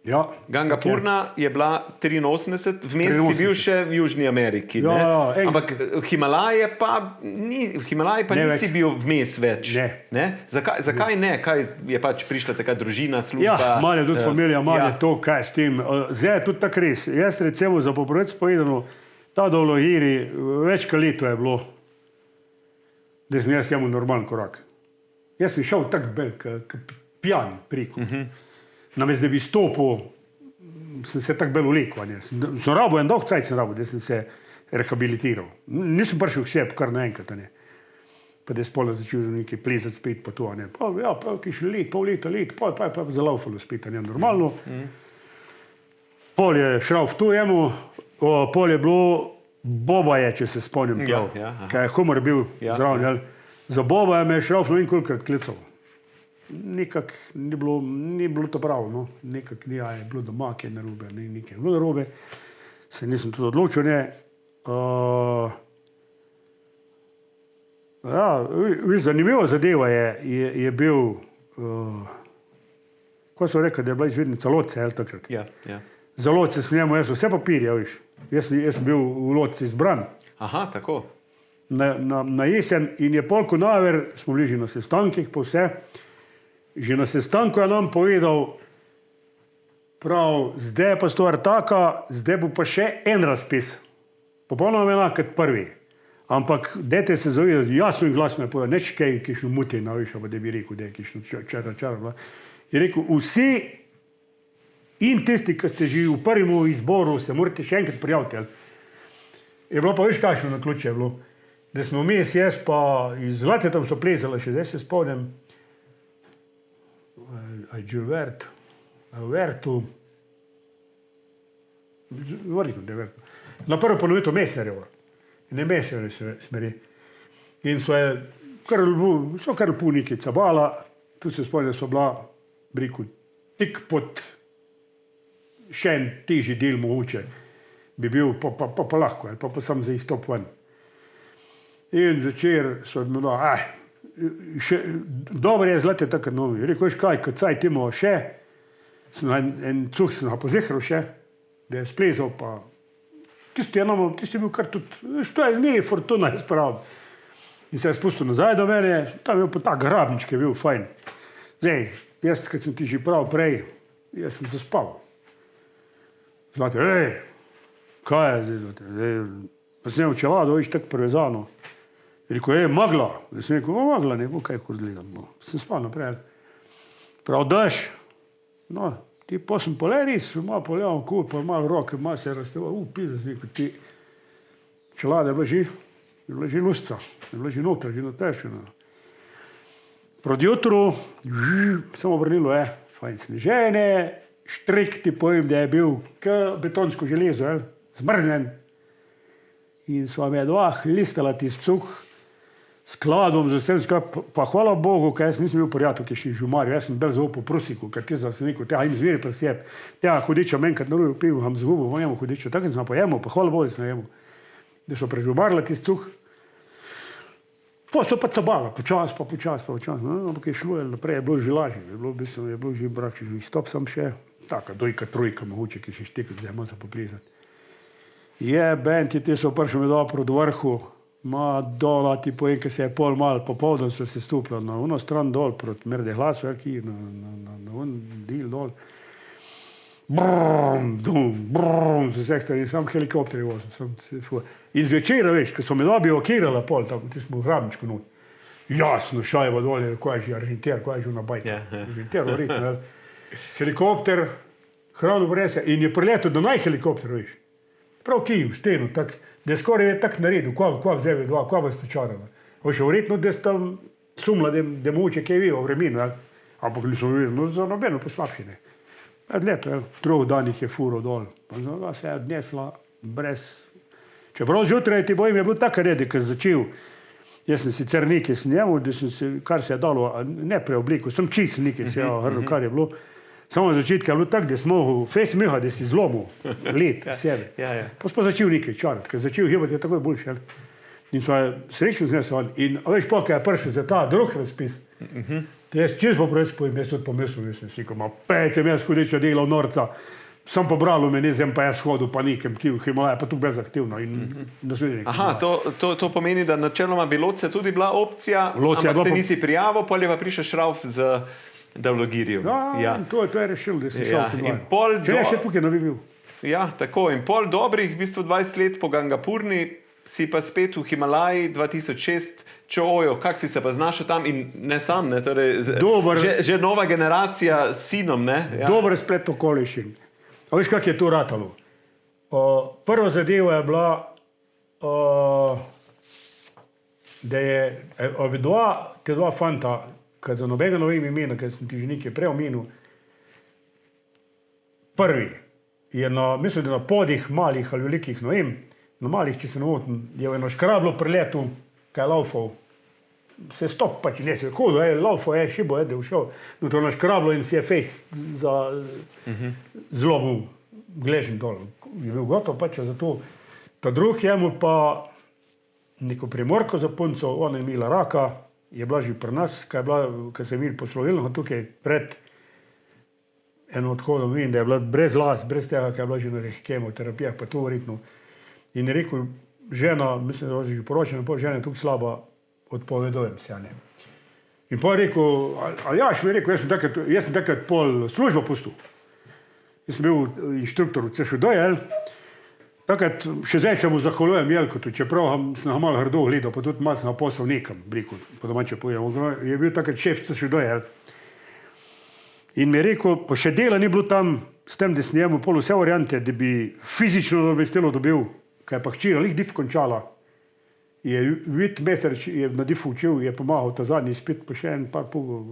Ja. Gangapurna je bila 83, vmes si bil še v Južni Ameriki, ne? Ampak Himalaje pa nisi bil vmes več. Ne. Zakaj ne? Kaj je pač prišla taka družina, služba? Ja, malo je tudi familija, malo je to, kaj s tem. Zdaj je tudi tako res. Jaz recimo za popravec povedano, ta do Lahiri, več kot leto je bilo, da sem jaz imel normalen korak. Jaz sem šel tako bel, pijan preko. Namest, da bi stopil, sem se tako bel vlekel. Sem rabo, en dolg cajt sem rabo, da sem se rehabilitiral. Nisem prišel k sebi kar naenkrat. Pa da je spola začel nekaj plezati spet pa to. Pa še let, pol leta, pa je zalaufalo spet, normalno. Pol je Šravf tu jemu, pol je bilo Bobaje, če se spomnim prav. Kaj je humor bil zraven. Za Bobaje me je Šravf ne vem kolikrat klical. Nekak ni bilo to prav, no. Nekak ni, je bilo doma, kaj je narobe, nekaj je bilo narobe. Se nisem tudi odločil, ne. Ja, zanimiva zadeva je bil, ko so rekli, da je bila izvednica Lotce, takrat. Ja. Za Lotce sem njemu, jaz vse papirje, viš. Jaz sem bil v Lotci izbran. Aha, tako. Na jesen in je polko naver, smo bili že na sestankih, pa vse. Že na sestanku je nam povedal, prav, zdaj je pa stvar taka, zdaj bo pa še en razpis. Popolnoma enak kot prvi. Ampak dajte se zavedati, jasno in glasno je povedal, neč kaj, kišno muti naviša, da bi rekel, da je kišno čara. Je rekel, vsi in tisti, ki ste že v prvem izboru, se morate še enkrat prijaviti. Je bilo pa veš kakšno na ključe je bilo. Da smo mi, jaz pa iz Zlate tam so plezali, še zdaj se spomnim, Gilberto, Vertu, na prvo ponovito Mesnerjevo, ne Mesnerjevo smeri. In so kar puniki cabala, tu se spomnim, da so bila, rekel, tik pod še en težji del mogoče, bi bil pa lahko, pa sam za izstop ven. In začer so imeli, dobro je Zlate tako novi. Rekel, veš kaj, kot caj timo še, en cuh sem ga pozihral še, da je splezal pa, tisti je bil kar tudi, što je zmeri fortuna je spravil. In se je spustil nazaj do mene, tam je pa ta grabničk je bil fajn. Zdaj, jaz, kad sem ti že prav prej, jaz sem zaspal. Zlate, kaj je zdaj, Zlate? Pa sem imel čelado, viš, tako prevezano. Rekel, magla. Da sem rekel, magla, ne bo kaj ko zgledam. No. Sem spal naprej. Prav daš. No, ti pa sem poleris, malo poljavam kur, pa malo roke, malo se razteval. Pizda, sem rekel, ti čelada je bila že lusca, je bila že notra, že natršena. Proti jutru, samo obrnilo, fajn snežene, štrik ti povem, da je bil betonsko železo, zmrznen. In sva me dva listala tisti cuh, skladom z vsem skupaj, pa hvala Bogu, ker jaz nisem bil prijatelj, ki je še žumaril, jaz sem bil zelo po prusiku, ker ti sem rekel, tega im zveri pri sebi, tega hudiča menkrat na ruju pil, vam zgubil, vam jemo hudiča, tako sem pa jemo, pa hvala Bogu, da sem jemo. Da so prežumarila tisti cuh, pa so pa cabala, počas, no, ampak je šlo naprej, je bilo že lažje, je bilo že brakši, že stop sem še, taka dojka, trojka, mogoče, ki še štekati, zdaj ima za poplezati. Benti, ti so prišli mi dobro proti vrhu, dola ti povem, ker se je pol mal, popoldan so se stupila na ono stran dol, proti Merde Glasu, na on del dol. Brum, z vseh strani, sam helikopter je vozil. In zvečera, veš, ko so me dobi okirala pol, tam, ti smo v Hrabničku not. Jasno, šajba dolje, ko je že Argentir, ko je že na bajka. Argentir, verjetno, helikopter, hrano brese in je priletel do helikopter, veš. Prav Kijev, steno, tak, da je skoraj je tak naredil, kva vzeve dva, kva vas tečarala. Še verjetno, da ste tam sumla, da moče kaj vijo v vremenu, ampak nisem videl, no za nobeno poslabšine. Leto, 3 danih je furo dol, pa znova se je odnesla brez. Čeprav zjutraj ti bojim je bilo tako redi, ker začel, jaz sem sicer nekaj snjeval, da sem se, kar se je dalo, ne preoblikal, sem čist nekaj se je, kar je bilo. Samo na začetku je bilo tako, da smo mogli fejs miha, da si zlomil let sebe. Pa smo začel nekaj čarati, ker začel hibati je takoj boljše. In so srečno znesli. In veš, pa, kaj je prišel za ta drug razpis, jaz čez po project povem, jaz tudi pomislil, jaz sem si rekel, sem jaz hudiča delal norca, sem pobralo me, ne pa jaz hodil, pa nekem v Himalaja, pa tu brez aktivno. Aha, to pomeni, da načeloma bi Loce tudi bila opcija, ampak se nisi prijavil, pol je pa prišel Šrauf z Davlogirjev. Ja, to je rešil, da si šel v Dvaj. Če ne še tukaj ne bi bil. Ja, tako. In pol dobrih, v bistvu 20 let po Gangapurni, si pa spet v Himalaji 2006 Čojo, kak si se pa znašel tam in ne sam, ne, torej že nova generacija s sinom, ne? Ja. Dober splet okoliščin. A veš, kak je to ratalo? Prva zadeva je bila, da je dva fanta, kad za nobega ne vem imena, ker sem ti že nekaj prej omenil, prvi je mislim, da na podih malih ali velikih, ne vem, na malih, če se ne motim, je eno škrablo priletel, kaj je laufal, se stop pač, ne se hudo, laufal je, šibo je, da je všel, no to na škrablo in si je fejs zlobil gležen dol. Je bil gotov pač za to. Ta drug je mu pa neko primorko za punco, ona je imela raka, je bila že pri nas, ko se je imel poslovilno tukaj pred eno odhodom, vidim, da je bila brez las, brez tega, ko je bila že na kemoterapijah, pa to verjetno. In je rekel, žena, mislim, da je že poročena, pa žena je tukaj slaba, odpovedujem se, ne. In pa je rekel, Aljaš mi je rekel, jaz sem takrat pol službo pustil. Jaz sem bil inštruktor v CŠD, takrat še zdaj se mu zahvaljujem Jelkotu, čeprav sem ga malo hrdo gledal, pa tudi malo sem ga poslal nekam, po domače povem. Je bil takrat šef CŠD. In mi je rekel, pa še dela ni bilo tam, s tem, da sem njemu pol vse variante, da bi fizično nadomestilo dobil, kaj pa hčera, lih DIF končala. Je Vit Mesarič je na DIF učil, je pomagal ta zadnji spet, pa še en par pogov,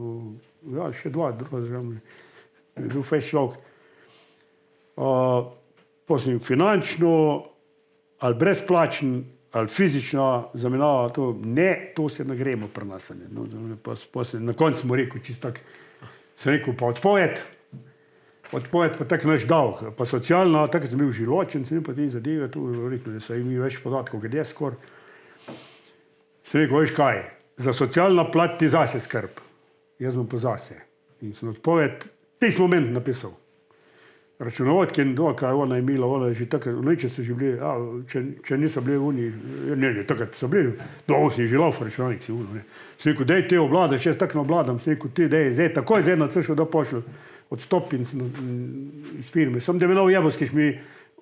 še dva, je bil fejs človek. Potem finančno, ali brezplačen, ali fizična zamenjava, to se ne gremo pri nas. Na koncu smo rekel, čisto tako, sem rekel, pa odpoved pa tak naš dolg, pa socialna, tako sem bil že ločen, sem pa te zadeve, tu rekel, da so imeli več podatkov, kad je skor. Sem rekel, veš kaj, za socialna plat ti zase skrb, jaz bom pa zase. In sem odpoved, tisti moment napisal. Računovodke, kaj ona je imela, ona je že takrat, če so že bili, če niso bili oni, ne, takrat so bili, si že laufal računalnik si uno, ne. Sem rekel, daj te obladaš, jaz tako ne obladam, sem rekel, ti daj, zdaj takoj z eno CŠD da pošlju, odstopim iz firme, sem da mi nov jebos, kiš mi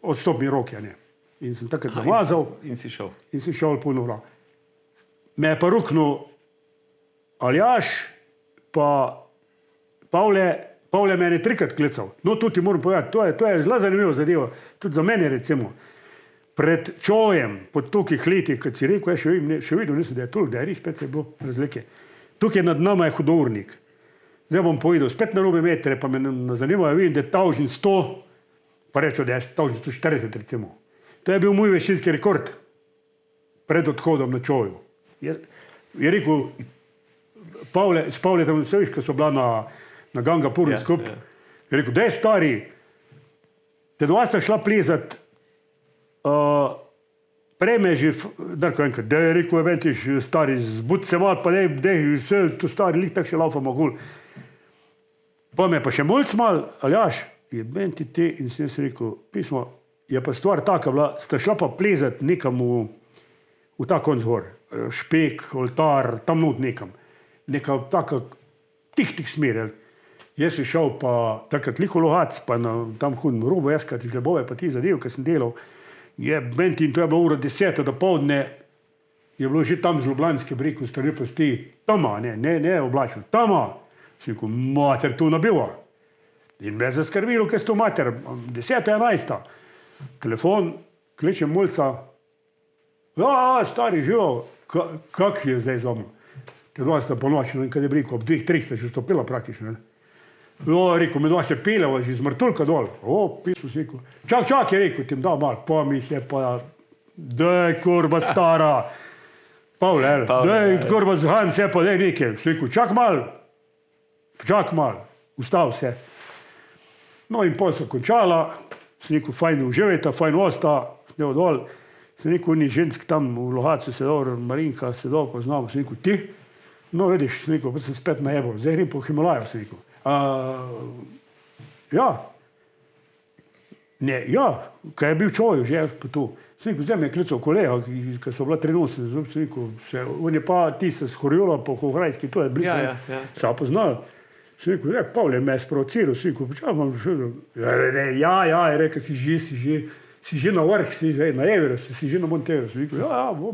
odstopni roke, ne. In sem takrat zamazal In si šel. in si šel puno vlak. Me je pa ruknil Aljaž, pa Pavle mene je 3krat klical. No, to ti moram povedati, to je zelo zanimivo zadevo, tudi za mene recimo. Pred čojem, po tolikih letih, kot si rekel, še videl nisem, da je toliko, da je res spet se bilo razlike. Tukaj nad nama je hudournik. Zdaj bom povedal, spet na robe metre, pa me zanima, vidim, da je tavžen 100, pa rečem, da je tavžen 140 recimo. To je bil moj večinski rekord pred odhodom na čoju. Je rekel, s Pavletom, vse viš, ko so bila na Gangapuru skupaj, je rekel, da je stari, da dva sta šla plezat, preme že, Darko enkrat, da je rekel, eventiš, stari, zbud se mal, pa da je vse to stari, lik tak še laufamo gul. Pa me pa še mulc mal, Aljaž, je menti te, in sem jaz rekel, pismo, je pa stvar taka bila, sta šla pa plezat nekam v ta konc gor, Špek, Oltar, tam not nekam. Neka taka tih smer. Jaz sem šel pa takrat liko Lohac, pa na tam hudem robo jeskati žlebove, pa ti zadev, ker sem delal. Je menti in to je bilo ura 10 do povdne, je bilo že tam z Ljubljanske breg, v strani pasti, tama, ne oblačno, tama. Sem rekel, mater, tu nabiva. In me je zaskrbilo, kaj s to mater, 10:11. Telefon, kličem mulca, stari, živo, kak je zdaj z vama? Te dva sta po noči, in kad je rekel, ob 2-3 sta že stopila praktično. Rekel, med dva se peljava že z Martulka dol. Pismo si rekel, čak, je rekel, tim da mal, pa mi jih je pa, daj, kurba stara, Pavle, daj, kurba zhan se pa, daj nekaj. Si rekel, čak mal, ustav se. No in pol so končala, sem rekel, fajn uživajta, fajn osta, snel dol. Sem rekel, ni žensk tam v Lohacu sedel, Marinka sedel, poznamo, sem rekel, ti? No, vidiš, sem rekel, pa sem spet najebal, zdaj grem po Himalaju, sem rekel. Kaj je bil čoj, že pa tu. Sem rekel, zdaj me je klical kolega, ki so bila 83, sem rekel, on je pa ti se skorjula po Hohrajski, to je blizu, se poznal. Sem rekel, Pavle me je sprovociral, sem rekel, počal imam še, je rekel, si že na vrh, si že na Everestu, si že na Monteverestu. Sem rekel,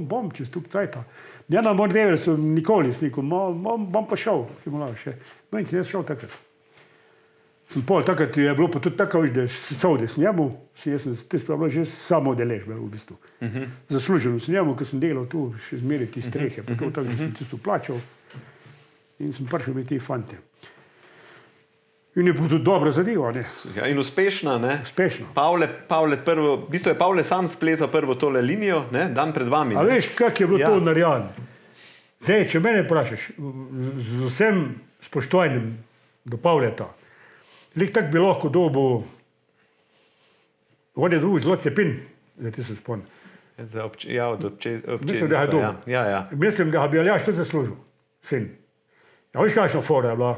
bom čez tuk cajta. Ja, na Monteverestu nikoli, sem rekel, bom pa šel, še. No in sem jaz šel takrat. Sem pol, takrat je bilo pa tudi tako, da se savde s njemu, jaz sem bilo že samo deležbe v bistvu. Zasluženo s njemu, ker sem delal tu, še zmeri ti strehe, pa to tako, da sem tisto plačal in sem prišel biti fante. In je bilo tudi dobro zadeva, ne. Ja, in uspešna, ne? Uspešno. Pavle prvo, v bistvu je Pavle sam splezal prvo tole linijo, ne, dan pred vami. A veš, kak je bilo to narejeno? Zdaj, če mene vprašaš, z vsem spoštovanjem do Pavleta, lik tak bi lahko dobil, on je dobil zelo cepin, zdaj ti se spomnim. Mislim, da je dobil. Mislim, da bi Aljaž tudi zaslužil, sin. Ja, veš, kakšna fora je bila?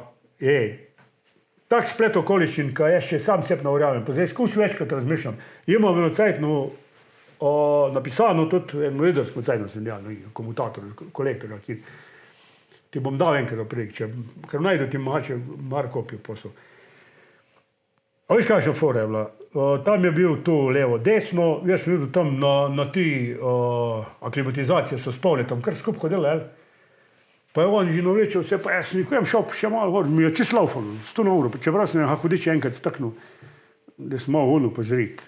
Tak splet okoliščin, ko jaz še sam sep navrjavim, pa zdaj skus večkrat razmišljam. Imam eno cajtno napisano, tudi eno lidersko cajtno sem delal, komutator, kolektor, ki ti bom dal enkrat prek, ker najdu ti mar kopijo posel. A veš, kakšna fora je bila? Tam je bil tu levo, desno, jaz sem videl tam na ti aklimatizacije so s Pavletom, kar skupaj delali. Pa je on že novečil vse, pa jaz sem šel še malo gor, mi je čist laufal, 100 evrov, čeprav sem hudiče enkrat staknil, da sem malo volil pozriti.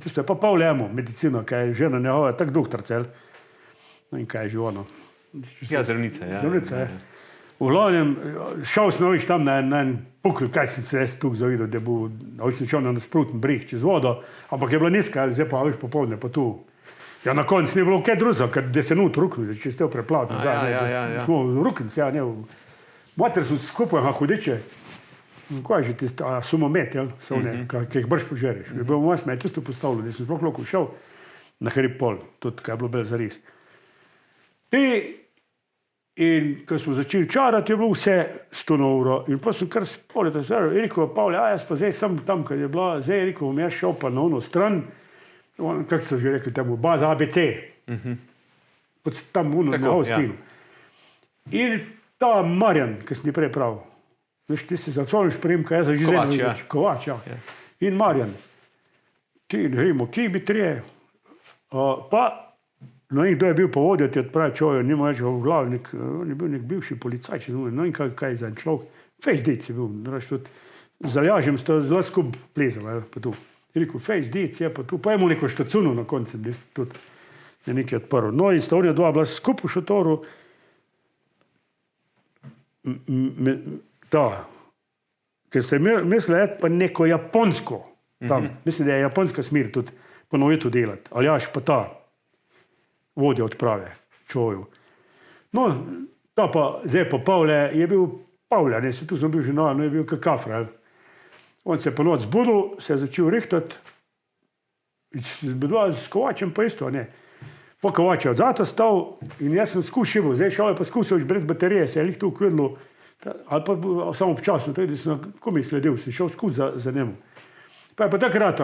Tisto je pa Pavle imel, medicina, kaj je žena njegova, tak doktor cel. No in kaj je že ono. Ja, zdravnica, ja. Zdravnica, ja. V glavnem, šel sem tam na en pukl, kaj sem se jaz tukaj zavidel, da bo, sem šel na nasprotni breg čez vodo, ampak je bila nizka, zdaj pa veš popoldne, pa tu. Ja, na koncu ni bilo kaj drugega, da se not ruknil, če ste preplavili. Smo ruknili, mater so skupaj hudiče, kaj že tisti, sumomet, ki jih brž požereš. Je bil vas me tisto postavilo, da sem sploh lahko šel na hrib pol, tudi kaj je bilo bolj zares. In ko smo začeli čarati, je bilo vse 100 evrov. In pa sem kar spolil, je rekel, Pavle, jaz pa zdaj sem tam, kad je bila, zdaj je rekel, jaz šel pa na ono stran, kako so že rekli temu, baza ABC. Tam na Avstinu. In ta Marjan, ki sem ti prej pravil, veš, ti si zapomniš primka, jaz že zdaj Kovač, ja. In Marjan, ti gremo, ki bi trije, No in kdo je bil povodja, ti odpravi človek, nima več v glavi, on je bil nek bivši policaj, no in kaj za en človek, fejs dec je bil, z Aljažem sta zelo skup plezala, pa tu. Je rekel, fejs dec je pa tu, pa je mu neko štacuno na koncu, tudi je nekaj odprl. No in sta onja dva bila skup v šotoru, ker ste mislili, pa neko japonsko tam, mislim, da je japonska smer tudi ponovito delati, Aljaž pa ta vodja odprave čoju. No, ta pa, zdaj pa Pavle, je bil Pavle, ne, se tu sem bil že no, je bil kakafra. On se je po noč zbudil, se je začel rihtati, bedva s Kovačem pa isto, ne. Po Kovača od zata stal in jaz sem skušal, zdaj šel je pa skušal brez baterije, se je lih tu ukvirilo, ali pa samo občasno, tako da sem komi sledil, sem šel skus za njemu. Pa je pa takrat,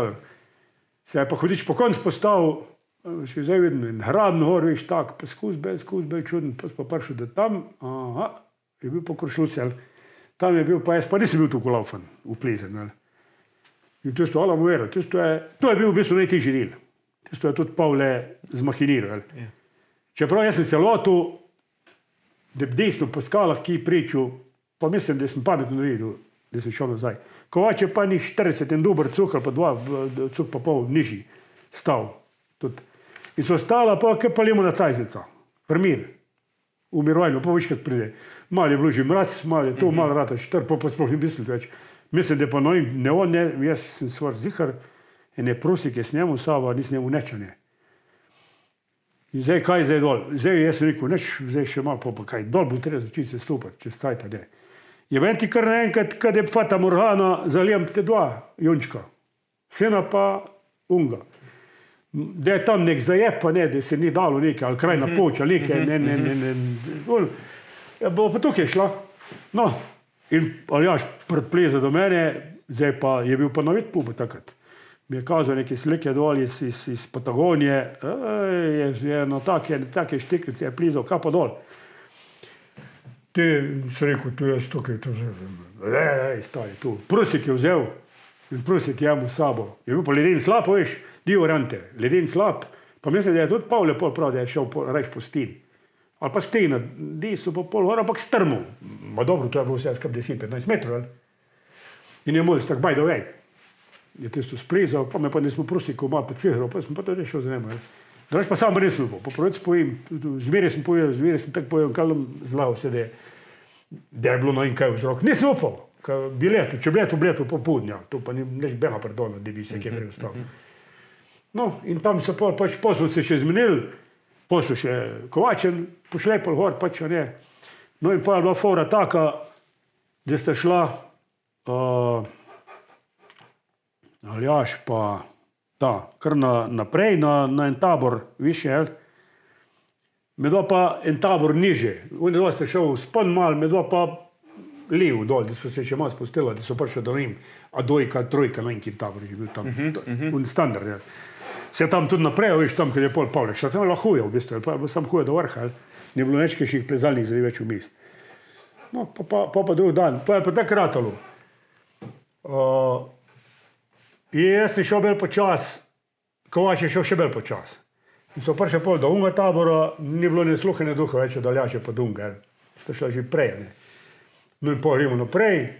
se je pa hodič po konc postavil, še zdaj vidim, in hraben gor, veš, tak, pa skus bel čuden, pa prišel do tam, je bil pa Krošlucel, tam je bil pa jaz, pa nisem bil tukaj laufen, uplezen. In tisto, ala mu vero, to je bil v bistvu najtežji del. Tisto je tudi Pavle zmahiniral. Čeprav jaz sem se lotil, da bi desno po skalah ki pričal, pa mislim, da sem pametno naredil, da sem šel nazaj. Kovač je pa ni 40 in dober cuk, ali pa 2 cuk pa pol nižji stav. In so stala pa, kaj pa limo na cajznica, primir, v mirovajno, pa viškrat pride. Malo je bilo že mraz, malo je to, malo rata štar, pa sploh ni mislil več. Mislim, da pa ne on, ne, jaz sem stvar zihar, ene prosike s njemu sabo, nisem njemu nečane. In zdaj, kaj zdaj dol? Zdaj jaz sem rekel, zdaj še malo pa kaj, dol bo treba začeti se stopati, čez cajta, ne. Je ven ti kar naenkrat, kad je Fata Morgana, zalijem te 2 jončka, sena pa unga. Da je tam nek zajeb, pa ne, da se ni dalo nekaj, ali kraj na poč, ali nekaj, ne. Ja, bo pa tukaj šla. No, in Aljaž pripleza do mene, zdaj pa je bil pa novit puba takrat. Mi je kazal neke slike dol iz Patagonije, je na take štiklice je plizal, kaj pa dol. Ti si rekel, tu jaz tukaj, stari tu. Prusik je vzel in prusik je mu s sabo. Je bil pa leden slab, veš, dio rante, leden slab, pa mislim, da je tudi Pavle pol prav, da je šel reč po sten. Ali pa stena, desu pa pol, ampak strmel. Ma dobro, to je bilo vse skap 10-15 metrov, ali? In je moj tak by the way. Je tisto splezal, pa me pa nismo prusiko malo pocihral, pa sem pa to rešil za njemu. Drugač pa sam resno bo, po prvič pojim, zmeraj sem tako pojel, kalom zlao se, da je bilo no in kaj vzrok. Nisem upal, če bi leto popodnja, to pa neč bela pardona, da bi se kje prej ostal. No, in tam so pač poslu se še zmenili, poslu še Kovačen, pošlepal gor, pač ne. No in pa je bila fora taka, da sta šla Aljaž pa kar naprej na en tabor više, medva pa en tabor niže. Oni dva sta šel span mal, medva pa lev dol, da so se še malo spustila, da so prišli do njim, a dojka, trojka, na enkih tabor je bil tam, standard. Se tam tudi naprej, veš, tam, kad je pol Pavle, šta tam je lahko huje v bistvu, pa je bilo sam huje do vrha, ni bilo nečkejših plezalnih zdaj več v mest. No, pa drug dan, pa je pa tak ratalo. Jaz sem šel bolj počas, Kovač je šel še bolj počas. In so prišli pol do unga tabora, ni bilo ne sluha, ne duha več od Aljaže pa do unga, sta šla že prej, ne. No in pa gremo naprej,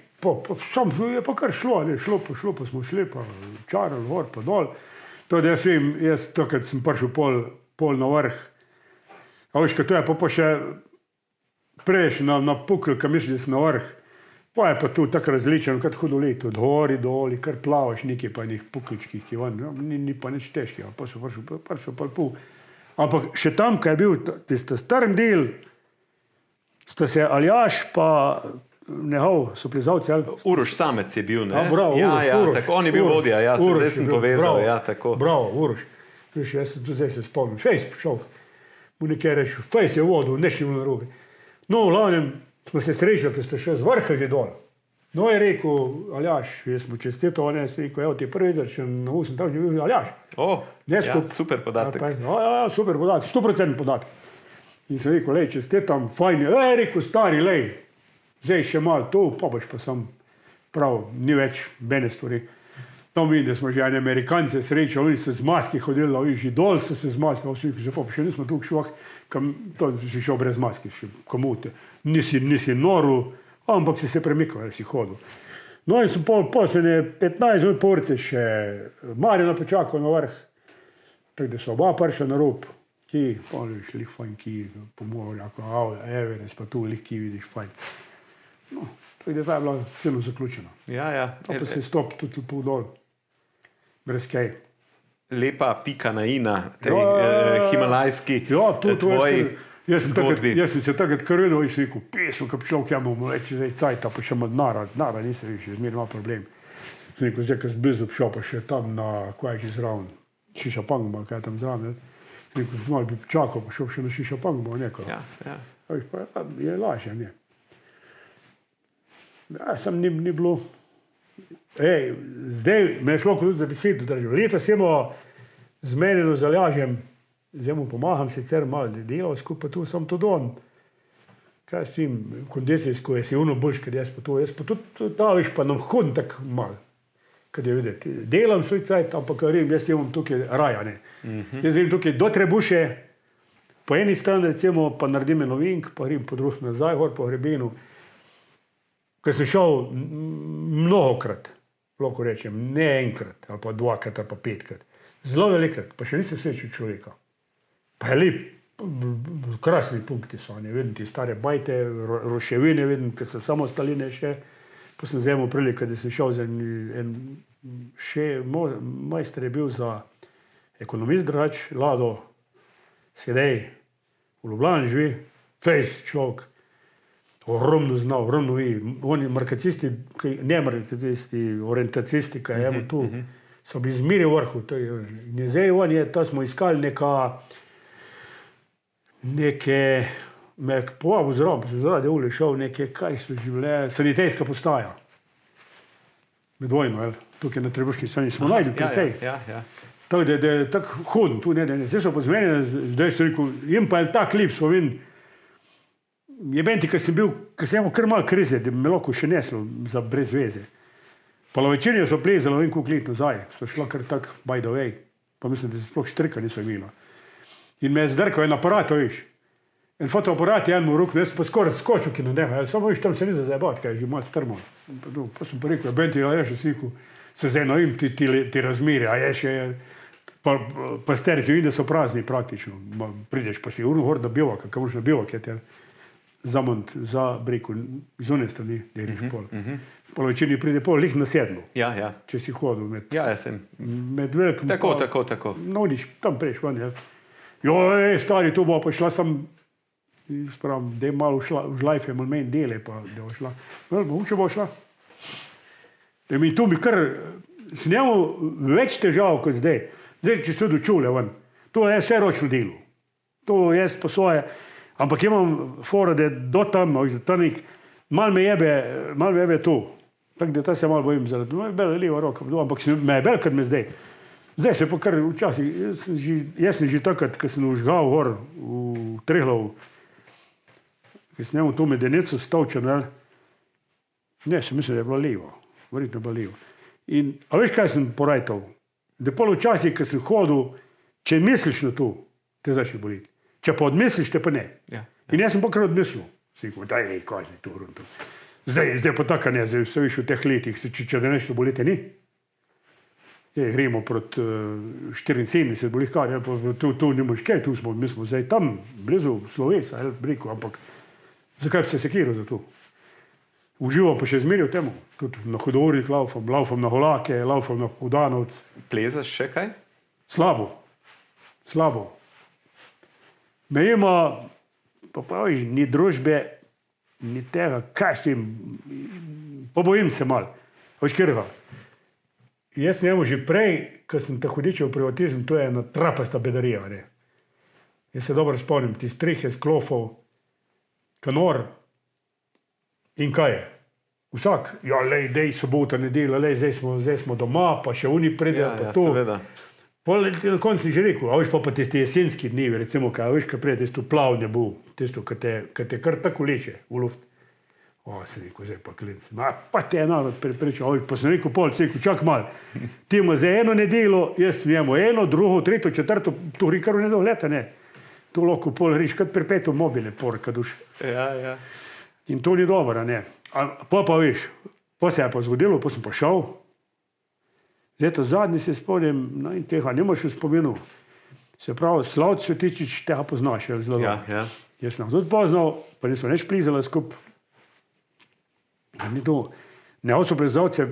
sam je pa kar šlo, ne, šlo pa smo šli, pa čarali, gor pa dol. To da jaz takrat sem prišel pol na vrh, a veš, to je pa še prejš na pukl, ka misliš, da si na vrh. Pa je pa tu tako različno, kad hudo leto, od gori, doli, kar plavaš nekaj pa enih pukličkih, ki van, ni pa nič težkega, pa so prišel pa pol. Ampak še tam, kaj je bil, tisto starem del, sta se Aljaž pa nehal, so plezalci, ali? Uroš Samec je bil, ne? Bravo, Uroš. Tako, on je bil vodja, zdaj sem povezal, tako. Bravo, Uroš. Viš, jaz sem tu zdaj se spomnil, fejs šel, mu nekaj rečil, fejs je vodu, nešli mu na roge. No, v glavnem, smo se srečali, ker ste še z vrha že dol. No, je rekel, Aljaž, jaz smo čestito, on je rekel, evo ti prvi dar, če na usem tam že bil Aljaž. Super podatek. Ja, super podatek, 100% podatek. In sem rekel, lej, čestitam, fajn je, rekel, stari, lej, zdaj še malo to, pa boš pa sam prav, ni več bene stvari. Tam vidim, da smo že Amerikance srečali, oni so z maski hodili, oni že dol so se z maskami, vsi, že pa še nismo tukaj šlo, to si šel brez maske, še komute. Nisi noru, ampak si se premikal, si hodil. No in sem pol se ne 15 minut porce še Marjana počakal na vrh, tako da so oba prišla na rob, ki, pol vidiš, lih fajn ki, pomorja, Everest, pa tu lih ki vidiš fajn. No, tako da ta je bila silno zaključena. Ja. Pa se stop tudi pol dol, brez kaj. Lepa pika na i na tej himalajski tvoji zgodbi. Jaz sem se takrat kar videl in sem rekel, pesmo, ko človek ja bomo reči, zdaj cajta, pa še ima denara nisem više, zmer ima problem. Sem rekel, zdaj, ko sem blizu prišel, pa še tam na, kaj je že zraven, Šišapangma, kaj je tam zraven, sem rekel, malo bi počakal, pa šel še na Šišapangma, neko. Ja. Pa je lažje, ne. Ja, sem ni bilo. Zdaj me je šlo tudi za besedo držal. Letos smo zmenjeno z Aljažem, zdaj mu pomagam sicer malo, da delal skupaj tu, sam tudi on. Kaj s tim kondicijsko, je si ono boljš, kad jaz pa tudi ta viš pa nam hodim tako malo, kad je videti. Delam svoj cajt, ampak jaz imam tukaj raja, ne. Jaz imam tukaj do Trebuše, po eni strani recimo pa naredim novink, pa grem po drugi nazaj, gor po hrebenu. Ker sem šel mnogokrat, lahko rečem, ne enkrat, ali pa dvakrat, ali pa petkrat. Zelo velikrat, pa še nisem srečal človeka. Pa je lep, krasni punkti so, ne vidim ti stare bajte, roševine vidim, ker so samo staline še. Pa sem vzemal prilike, da sem šel za še majster je bil za ekonomist drugač, Lado, sedej, v Ljubljani živi, fejs človek. Ogromno znal, ogromno vi. Oni markacisti, ne markacisti, orientacisti, kaj je tu, so bili zmeri v vrhu. In zdaj oni, to smo iskali neke, me je povabil zraven, pa sem zaradi ule šel, neke, kaj so živele, sanitejska postaja. Med vojno, tukaj na Trebuški strani smo najdli precej. Ja. Tako da je tako hodim, tu ne. Zdaj so pa zmenjene, zdaj so rekel, jim pa je tak lep spomin. Jebenti, ker sem imel kar malo krize, da bi me lahko še neslo za brez veze. Pa lovečenje so plezalo in koliko let nazaj, so šla kar tak by the way. Pa mislim, da se sploh štrika niso imela. In me je zdrkal en aparat, viš. En fotoaparat je en v ruku, jaz pa skoraj skočil ki na njega, samo viš, tam se ni za zajebati, kaj je že malo strmo. Pa sem pa rekel, jebenti, a je še sliku, se zdaj nojim ti razmeri, a je še, pa sterici, vidim, da so prazni praktično. Prideš pa si urno gor na bivak, kako moraš na bivak, je te zamont za breko, iz one strani, da je pol. Po večini pride pol lih na sedlo. Ja. Če si hodil med... Ja, jaz sem. Med velikim... Tako. No, nič, tam prejš, van, ja. Stari, tu bo pa šla sem, spravim, da je malo v žlajfe, malo meni dele, pa da bo šla. Mogoče bo šla. Da mi tu bi kar, sem imel več težav kot zdaj. Zdaj, če se dočule, van, to je vse ročno delo. To jaz po svoje... Ampak imam fora, da do tam, malo me jebe tu. Tako da ta se malo bojim zaradi. No, je bela leva roka, ampak me je bel, kad me zdaj. Zdaj se pa kar včasih, jaz sem že takrat, ko sem užgal gor v Triglav, ko sem imel to medenico stavčen, ne, sem mislil, da je bila leva. Verjetno je bila leva. A veš, kaj sem porajtal? Da pol včasih, ko sem hodil, če misliš na to, te začne boliti. Če pa odmisliš, te pa ne. Ja. In jaz sem pa kar odmislil. Si rekel, daj, kaj je to. Zdaj pa tako ne, zdaj vse viš v teh letih, če da nešto bolite, ni. Gremo proti 74 bolih kar, tu nimaš kaj, mi smo zdaj tam, blizu Slovesa, rekel, ampak zakaj bi se sekiral za to? Uživam pa še zmeri v temu. Tudi na Hodorih laufam na Holake, laufam na Hudanovc. Plezaš še kaj? Slabo. Me ima, pa praviš, ni družbe, ni tega, kaj s tem, pobojim se malo. Veš, kjerga. Jaz sem imel že prej, ko sem te hudičev v privatizem, to je ena trapasta bedarija, ne. Jaz se dobro spomnim, ti strehe z klofov, kanor in kaj je. Vsak, dej sobota, nedelja, zdaj smo doma, pa še oni pridejo, pa to. Seveda. Na koncu si že rekel, a veš pa tisti jesenski dnevi, recimo, kaj prije tisto plavnje bo, tisto, ki te kar tako leče v luft. O, sem rekel, zdaj pa klinc. Pa te je narod prepričal. Pa sem rekel, čak mal. Ti ima za eno nedeljo, jaz njemu eno, drugo, tretjo, četrto, to kar v nedeljo leta, ne. To lahko pol riš, kad perpetuum mobile, porka duša. Ja. In to ni dobro, ne. Pa veš, pa se je pa zgodilo, pa sem pa šel. Zdaj to zadnji se spomnim, no in tega nimaš v spominu. Se pravi, Slavc Svetičič, tega poznaš, ali zelo. Ja. Jaz sem tudi poznal, pa nismo neč plizali skup. Ni to. Neoso plezalce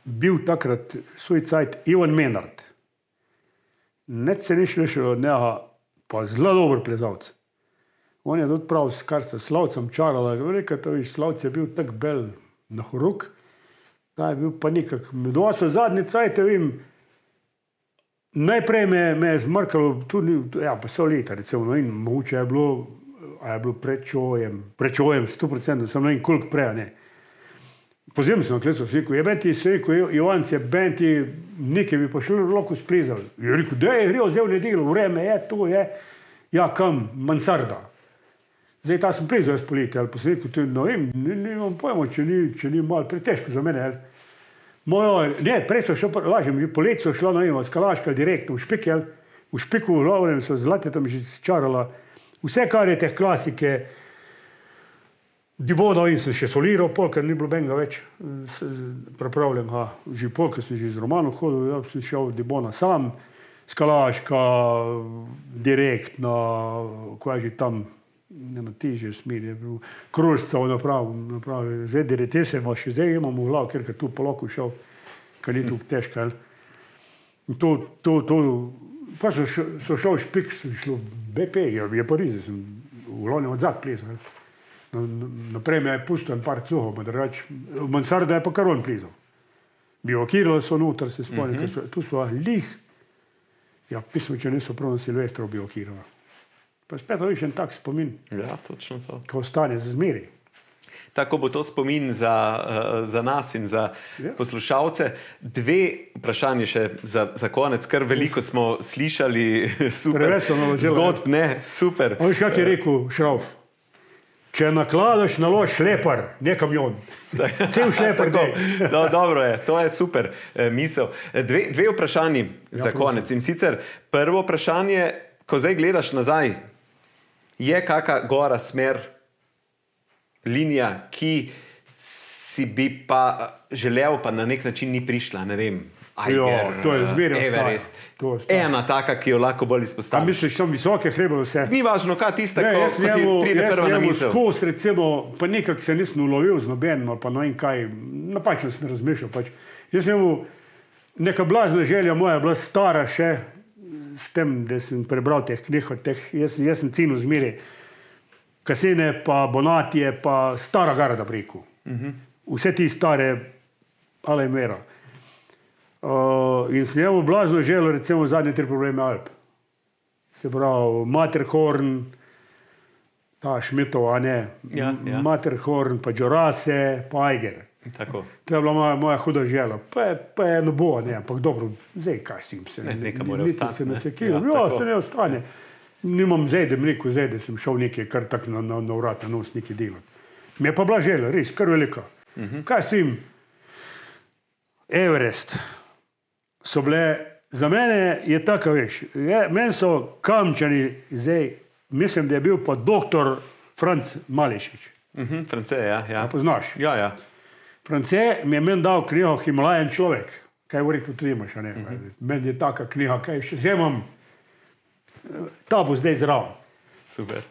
bil takrat svoj cajt Ivan Menard. Neč se ni šlišal od njega, pa zelo dober plezalc. On je tudi prav, kar se Slavcem čarala, rekel, to viš, Slavc je bil tak bel na horuk, da je bil pa nekak, so zadnji cajt, vem, najprej me je zmrkalo, tudi, ja, pa so leta, recimo, no in mogoče je bilo prečojem, 100%, sem ne in koliko prej, ne. Pozem sem naklesal, se rekel, jebeti, se rekel, Ivance, benti, nekaj bi pa šli lahko splezali. Je rekel, da je greo zdaj v nedeljo, vreme je, to je, ja, kam, mansarda. Zdaj ta sem plezal jaz poleti, ali pa se rekel, no vem, nimam pojma, če ni malo pretežko za mene, ali. Ne, prej so šel, lažem, že poleti so šla, no vem, skalaška direktno v Špikel, v Špiku, v Lovnem so zlate tam že čarala, vse kar je teh klasike, Dibono in sem še soliral, ker ni bilo benga več pripravljen, že ker sem že z Romanom hodil, ja, sem šel Dibona sam, skalaška, direktna, ko je že tam, na tiže smir, je bil Krušcev napravi, zdaj DRT ima, še zdaj imam v glav, ker tu po loku šel, ker ni tu težko. In pa so šel v Špik, sem šel v BP, je Parize, sem v glavnem odzad plezal. Naprej me je pustil en par cuhov, v mansarda je pa kar on plezal. Biokirali so noter, se spomnim, tu so lih, ja, pismo, če niso prav na Silvestrov biokirali. Pa spet viš en tak spomin. Ja, točno to. Ko ostane za zmeri. Tako bo to spomin za nas in za poslušalce. Dve vprašanje še za konec, kar veliko smo slišali, super zgodb, ne, super. A viš, kak je rekel Šrauf? Če nakladaš nalož šlepar, ne kamion. Cel šlepar dol. Dobro je, to je super misel. Dve vprašanji za konec. In sicer prvo vprašanje, ko zdaj gledaš nazaj, je kaka gora, smer, linija, ki si bi pa želel, pa na nek način ni prišla, ne vem, Eiger, to je zmeraj Everest. Ena taka, ki jo lahko bolj izpostaviš. A misliš, tam visoke hrebe vse? Ni važno, kaj tista, ko ti pride prva na misel. Skos, recimo, pa nekak se nisem ulovil z nobenim, pa no in kaj, napačno sem razmišljal pač. Jaz sem neka blazna želja moja bila stara še, s tem, da sem prebral teh knjig od teh, jaz sem cenil zmeraj Kasene, pa Bonatije, pa stara garda preko. Vse ti stare, ale mera. In sem njemu blazno želel, recimo, zadnje 3 probleme Alp. Se pravi, Matterhorn, ta Šmitova, ne, Matterhorn, pa Džorase, pa Eiger. Tako. To je bila moja huda želja. Pa je ne bo, ne, ampak dobro, zdaj kaj s tim se. Nekaj mora ostati, ne. Se ne ostane. Nimam zdaj, da mi rekel zdaj, da sem šel nekaj kar tak na vrat, na nos nekaj delati. Mi je pa bila želja, res, kar velika. Kaj s tim? Everest. So bile, za mene je tako, veš, meni so Kamčani zdaj, mislim, da je bil pa doktor Franc Malešič. France, ja. A poznaš? Ja. France mi je meni dal knjigo Himalajen človek, kaj verjetno tudi imaš, a ne? Meni je taka knjiga, kaj še vzemam, ta bo zdaj zraven. Super.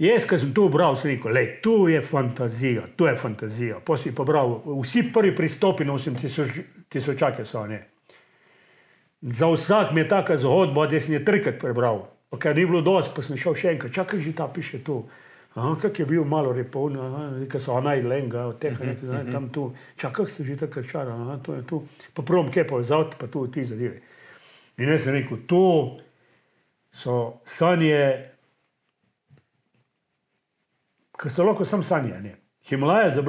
Jaz, ko sem to bral, sem rekel, lej, to je fantazija. Pa si pa bral, vsi prvi pristopi na 8 tisočake so, ne. Za vsak mi je taka zgodba, da sem je 3krat prebral. Pa ker ni bilo dosti, pa sem šel še enkrat, čakaj že ta piše to. Kak je bil malo repoln, nekaj so Anaj Lenga, od tega nekaj, tam tu. Čakaj, kak se že takrat čara, to je tu. Pa prvom kje povezati, pa tu ti zadeve. In jaz sem rekel, to so sanje, ker so lahko sam sanje, ne. Himalaja za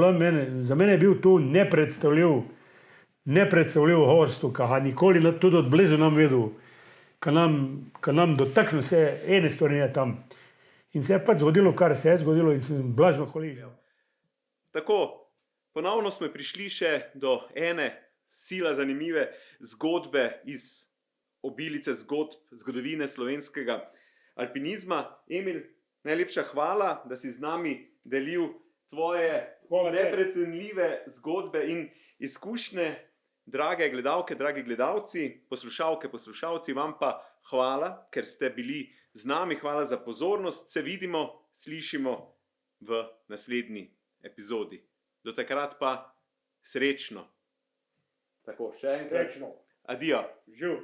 mene je bil to nepredstavljiv horstu, ki ga nikoli tudi od blizu nam videl, ki nam dotakne se ene stvari tam. In se je pač zgodilo, kar se je zgodilo in sem blazno hvaležen. Tako, ponovno smo prišli še do ene sila zanimive zgodbe iz obilice zgodb zgodovine slovenskega alpinizma. Emil, najlepša hvala, da si z nami delil tvoje neprecenljive zgodbe in izkušnje. Drage gledalke, dragi gledalci, poslušalke, poslušalci, vam pa hvala, ker ste bili z nami. Hvala za pozornost. Se vidimo, slišimo v naslednji epizodi. Do takrat pa srečno. Tako, še enkrat. Srečno. Adijo. Živ.